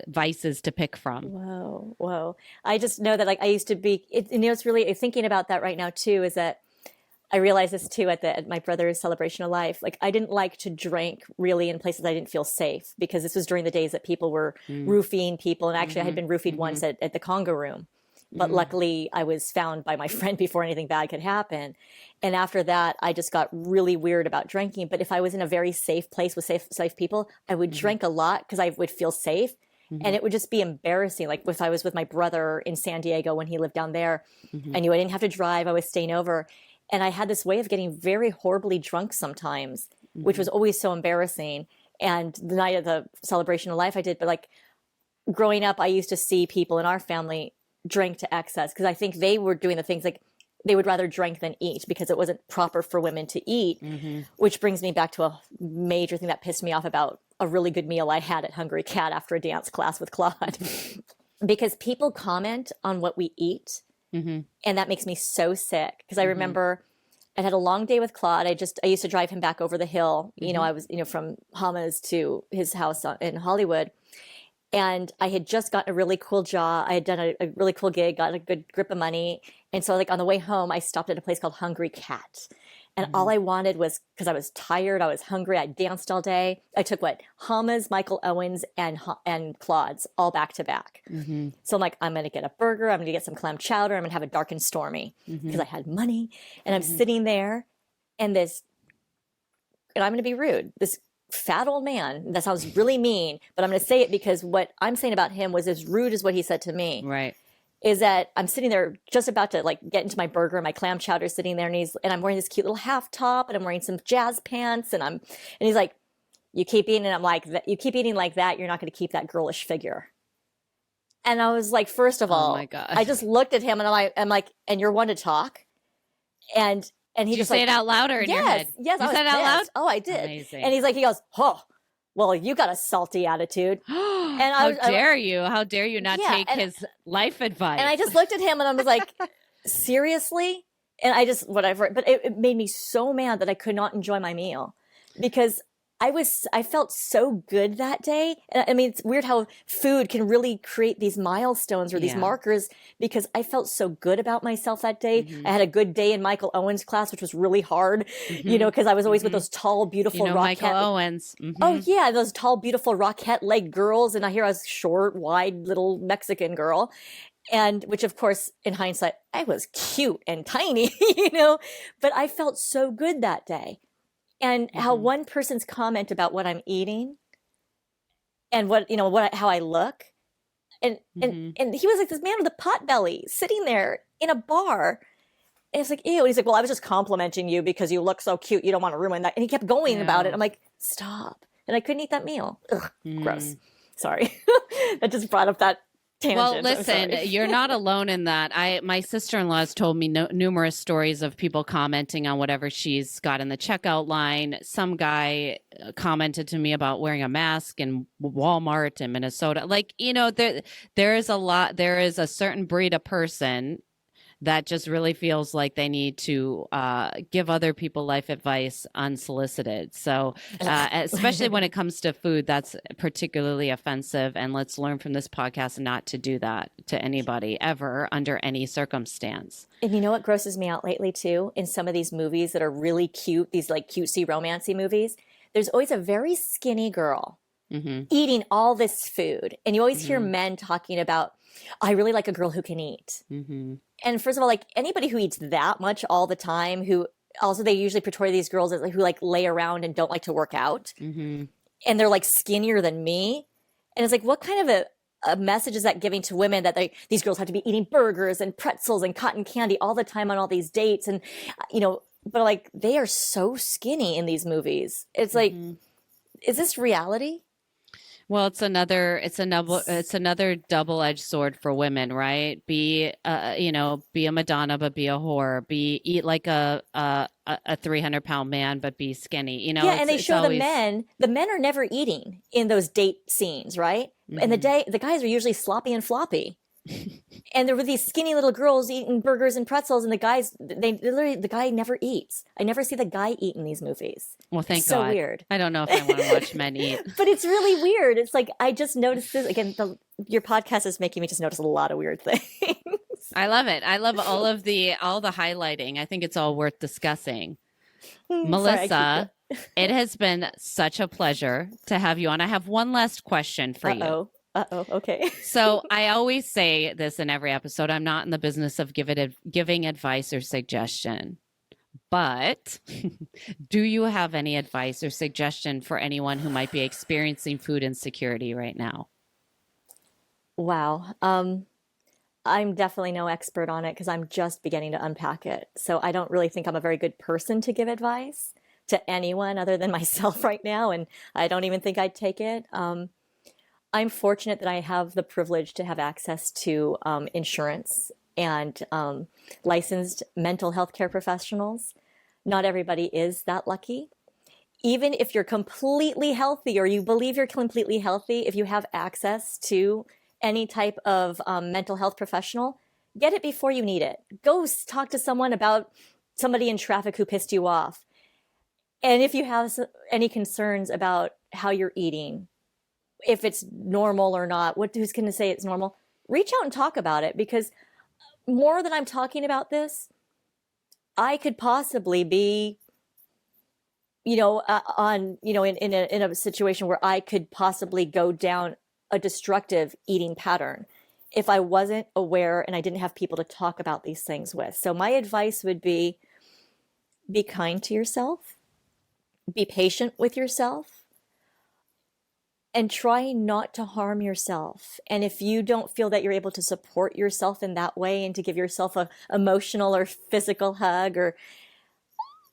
vices to pick from. Whoa, whoa. I just know that like I used to be. It's really thinking about that right now too. Is that I realized this too at my brother's celebration of life. Like I didn't like to drink really in places I didn't feel safe because this was during the days that people were Mm. roofing people. And actually I had Hmm. been roofied Hmm. once at the Conga room. But Hmm. luckily I was found by my friend before anything bad could happen. And after that, I just got really weird about drinking. But if I was in a very safe place with safe people, I would Hmm. drink a lot because I would feel safe. Hmm. And it would just be embarrassing. Like if I was with my brother in San Diego when he lived down there, Hmm. I knew I didn't have to drive. I was staying over. And I had this way of getting very horribly drunk sometimes, which Hmm. was always so embarrassing. And the night of the celebration of life, I did. But like growing up, I used to see people in our family drink to excess because I think they were doing the things like they would rather drink than eat because it wasn't proper for women to eat, Hmm. which brings me back to a major thing that pissed me off about a really good meal I had at Hungry Cat after a dance class with Claude. Because people comment on what we eat, Hmm. and that makes me so sick because I Hmm. remember I had a long day with Claude. I used to drive him back over the hill. Hmm. I was from Hamas to his house in Hollywood, and I had just gotten a really cool job. I had done a really cool gig, got a good grip of money, and so like on the way home, I stopped at a place called Hungry Cat. And all Hmm. I wanted was because I was tired, I was hungry, I danced all day. I took what Hamas, Michael Owens, and Claude's all back to back. Hmm. So I'm like, I'm going to get a burger. I'm going to get some clam chowder. I'm going to have a dark and stormy because Hmm. I had money. And I'm Hmm. sitting there and and I'm going to be rude, this fat old man, that sounds really mean, but I'm going to say it because what I'm saying about him was as rude as what he said to me. Right. Is that I'm sitting there just about to like get into my burger and my clam chowder sitting there and I'm wearing this cute little half top and I'm wearing some jazz pants and he's like, you keep eating. And I'm like, you keep eating like that. You're not going to keep that girlish figure. And I was like, first of Oh my all, God. I just looked at him and I'm like, and you're one to talk. And he Did you just say like, it out loud or in your yes, head? yes, You I was said it out loud? pissed. Oh, I did. Amazing. And he goes, oh, well, you got a salty attitude. And How dare you? How dare you not yeah. take his life And I advice? just looked at him and I was like, seriously? And I just, whatever. But it made me so mad that I could not enjoy my meal because I felt so good that day. And I mean, it's weird how food can really create these milestones or these Yeah. markers because I felt so good about myself that day. Hmm. I had a good day in Michael Owens' class, which was really hard, Hmm. because I was always with Hmm. those tall, beautiful Michael Rockette. Owens. Oh Hmm. yeah, those tall, beautiful Rockette leg girls. And here I was short, wide, little Mexican girl. And which, of course, in hindsight, I was cute and tiny, but I felt so good that day. And how Hmm. one person's comment about what I'm eating and how I look. And, and, Hmm. and he was like this man with a pot belly sitting there in a bar. And it's like, ew. And he's like, well, I was just complimenting you because you look so cute. You don't want to ruin that. And he kept going about it. Ew. I'm like, stop. And I couldn't eat that meal. Ugh, gross. Mm. Sorry. That just brought up that Well, tangent. I'm listen, sorry. you're not alone in that. My sister-in-law has told me numerous stories of people commenting on whatever she's got in the checkout line. Some guy commented to me about wearing a mask in Walmart in Minnesota. Like, there is a lot. There is a certain breed of person that just really feels like they need to give other people life advice unsolicited. So, especially when it comes to food, that's particularly offensive. And let's learn from this podcast not to do that to anybody ever under any circumstance. And you know what grosses me out lately too? In some of these movies that are really cute, these like cutesy romancy movies, there's always a very skinny girl eating all this food. And you always hear men talking about, I really like a girl who can eat. And first of all, like anybody who eats that much all the time, who also they usually portray these girls as like, who like lay around and don't like to work out. And they're like skinnier than me. And it's like, what kind of a message is that giving to women that these girls have to be eating burgers and pretzels and cotton candy all the time on all these dates? And, but like they are so skinny in these movies. It's like, is this reality? Well, it's another double-edged sword for women, right? Be a Madonna, but be a whore. Eat like a 300-pound man, but be skinny. Yeah, and they show always... the men are never eating in those date scenes, right? And the guys are usually sloppy and floppy. And there were these skinny little girls eating burgers and pretzels, and the guy never eats. I never see the guy eat in these movies. Well, thank God. So weird. I don't know if I want to watch men eat. But it's really weird. It's like, I just noticed this. Again, your podcast is making me just notice a lot of weird things. I love it. I love all the highlighting. I think it's all worth discussing. Melissa, it has been such a pleasure to have you on. I have one last question for you. Okay. So I always say this in every episode. I'm not in the business of giving advice or suggestion. But do you have any advice or suggestion for anyone who might be experiencing food insecurity right now? Wow. I'm definitely no expert on it because I'm just beginning to unpack it. So I don't really think I'm a very good person to give advice to anyone other than myself right now. And I don't even think I'd take it. I'm fortunate that I have the privilege to have access to insurance and licensed mental health care professionals. Not everybody is that lucky. Even if you're completely healthy or you believe you're completely healthy, if you have access to any type of mental health professional, get it before you need it. Go talk to someone about somebody in traffic who pissed you off. And if you have any concerns about how you're eating, if it's normal or not, who's going to say it's normal? Reach out and talk about it, because more than I'm talking about this, I could possibly be, in a situation where I could possibly go down a destructive eating pattern if I wasn't aware and I didn't have people to talk about these things with. So my advice would be kind to yourself, be patient with yourself, and try not to harm yourself. And if you don't feel that you're able to support yourself in that way and to give yourself a emotional or physical hug, or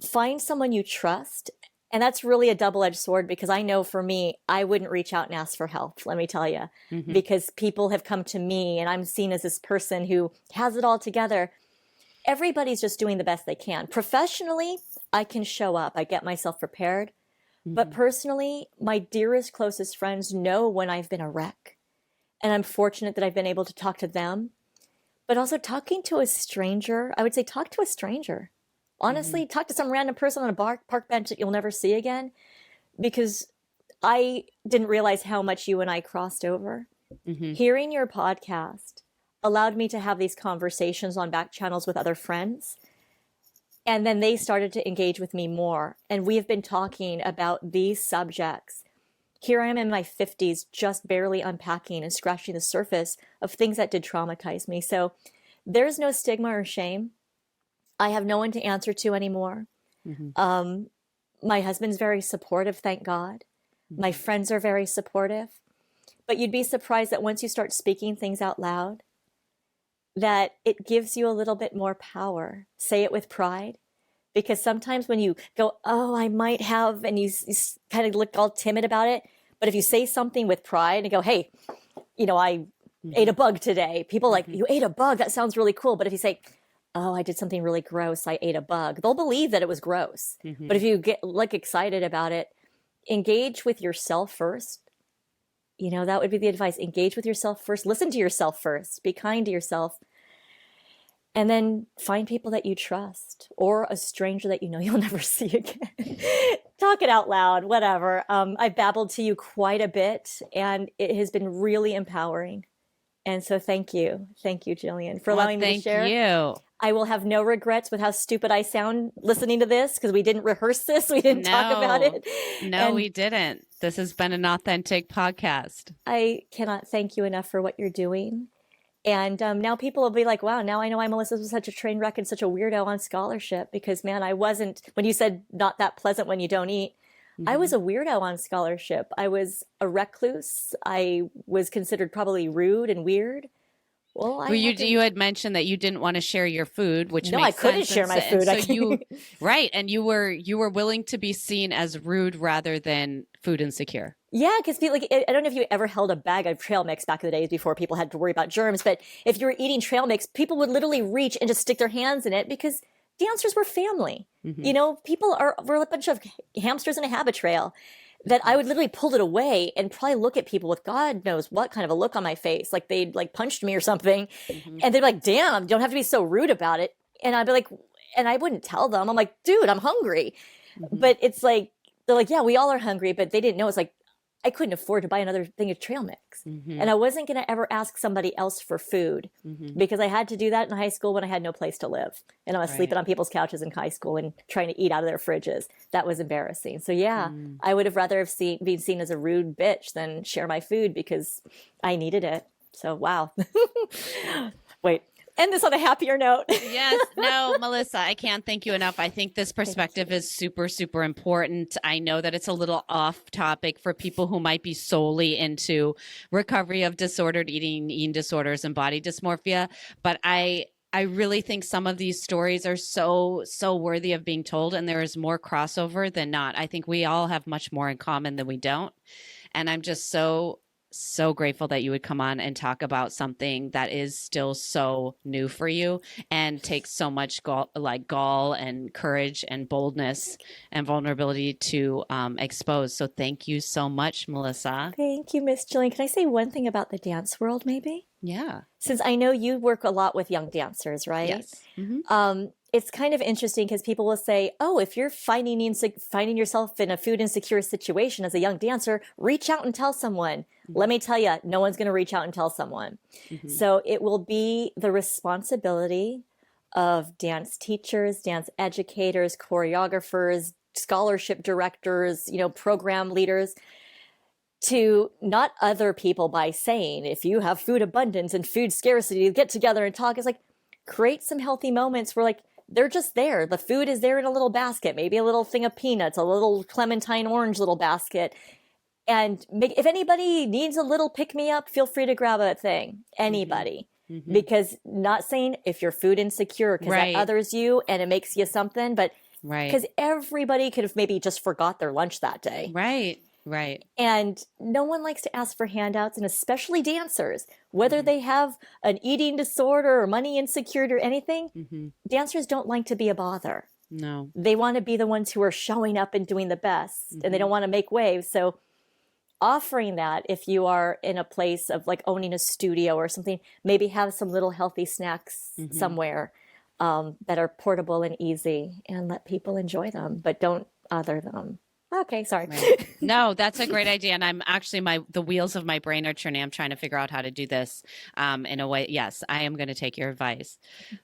find someone you trust. And that's really a double-edged sword, because I know for me, I wouldn't reach out and ask for help, let me tell you, because people have come to me and I'm seen as this person who has it all together. Everybody's just doing the best they can. Professionally, I can show up. I get myself prepared. But personally, my dearest, closest friends know when I've been a wreck. And I'm fortunate that I've been able to talk to them. But also talking to a stranger, I would say talk to a stranger. Honestly, talk to some random person on a park bench that you'll never see again. Because I didn't realize how much you and I crossed over. Hearing your podcast allowed me to have these conversations on back channels with other friends. And then they started to engage with me more. And we have been talking about these subjects. Here I am in my 50s, just barely unpacking and scratching the surface of things that did traumatize me. So there's no stigma or shame. I have no one to answer to anymore. My husband's very supportive, thank God. My friends are very supportive. But you'd be surprised that once you start speaking things out loud, that it gives you a little bit more power. Say it with pride. Because sometimes when you go, oh, I might have, and you kind of look all timid about it. But if you say something with pride and go, hey, I ate a bug today. People like, you ate a bug? That sounds really cool. But if you say, oh, I did something really gross, I ate a bug, they'll believe that it was gross. But if you get excited about it, engage with yourself first. That would be the advice. Engage with yourself first. Listen to yourself first. Be kind to yourself. And then find people that you trust or a stranger that you know you'll never see again. Talk it out loud, whatever. I've babbled to you quite a bit, and it has been really empowering. And so thank you. Thank you, Jillian, for allowing me to share. Thank you. I will have no regrets with how stupid I sound listening to this, because we didn't rehearse this. We didn't talk about it. No, we didn't. This has been an authentic podcast. I cannot thank you enough for what you're doing. And now people will be like, wow, now I know why Melissa was such a train wreck and such a weirdo on scholarship, because, man, I wasn't, when you said not that pleasant when you don't eat, I was a weirdo on scholarship. I was a recluse. I was considered probably rude and weird. Well, you had mentioned that you didn't want to share your food, which no, makes I couldn't sense. share my food. And so you, right, and you were willing to be seen as rude rather than food insecure. Yeah, because like, I don't know if you ever held a bag of trail mix back in the days before people had to worry about germs, but if you were eating trail mix, people would literally reach and just stick their hands in it, because dancers were family. You know, we're a bunch of hamsters in a habit trail. That I would literally pull it away and probably look at people with God knows what kind of a look on my face, like they'd like punched me or something. And they'd be like, damn, you don't have to be so rude about it. And I'd be like, and I wouldn't tell them. I'm like, dude, I'm hungry. But it's like, they're like, yeah, we all are hungry. But they didn't know. It's like, I couldn't afford to buy another thing of trail mix. And I wasn't going to ever ask somebody else for food, because I had to do that in high school when I had no place to live. And I was sleeping on people's couches in high school and trying to eat out of their fridges. That was embarrassing. So yeah, I would have rather have been seen as a rude bitch than share my food, because I needed it. So wow. Wait. End this on a happier note. Yes. No, Melissa, I can't thank you enough. I think this perspective is super, super important. I know that it's a little off topic for people who might be solely into recovery of disordered eating disorders, and body dysmorphia. But I really think some of these stories are so worthy of being told, and there is more crossover than not. I think we all have much more in common than we don't. And I'm just so grateful that you would come on and talk about something that is still so new for you and takes so much gall and courage and boldness and vulnerability to expose. So thank you so much, Melissa. Thank you, Miss Jillian. Can I say one thing about the dance world, maybe? Yeah. Since I know you work a lot with young dancers, right? Yes. It's kind of interesting because people will say, oh, if you're finding yourself in a food insecure situation as a young dancer, reach out and tell someone. Let me tell you, no one's going to reach out and tell someone. So it will be the responsibility of dance teachers, dance educators, choreographers, scholarship directors, program leaders, to not other people by saying, if you have food abundance and food scarcity, get together and talk. It's like, create some healthy moments where like, they're just there. The food is there in a little basket, maybe a little thing of peanuts, a little clementine orange little basket. And if anybody needs a little pick-me-up, feel free to grab a thing. Anybody. Because not saying if you're food insecure, because that others you and it makes you something, but because everybody could have maybe just forgot their lunch that day. Right. And no one likes to ask for handouts, and especially dancers, whether they have an eating disorder or money insecurity or anything, dancers don't like to be a bother. No. They want to be the ones who are showing up and doing the best, and they don't want to make waves. So offering that, if you are in a place of like owning a studio or something, maybe have some little healthy snacks somewhere that are portable and easy, and let people enjoy them, but don't other them. Okay, sorry. No, that's a great idea. And I'm actually, the wheels of my brain are turning. I'm trying to figure out how to do this in a way. Yes, I am going to take your advice.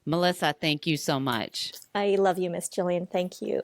Melissa, thank you so much. I love you, Miss Jillian. Thank you.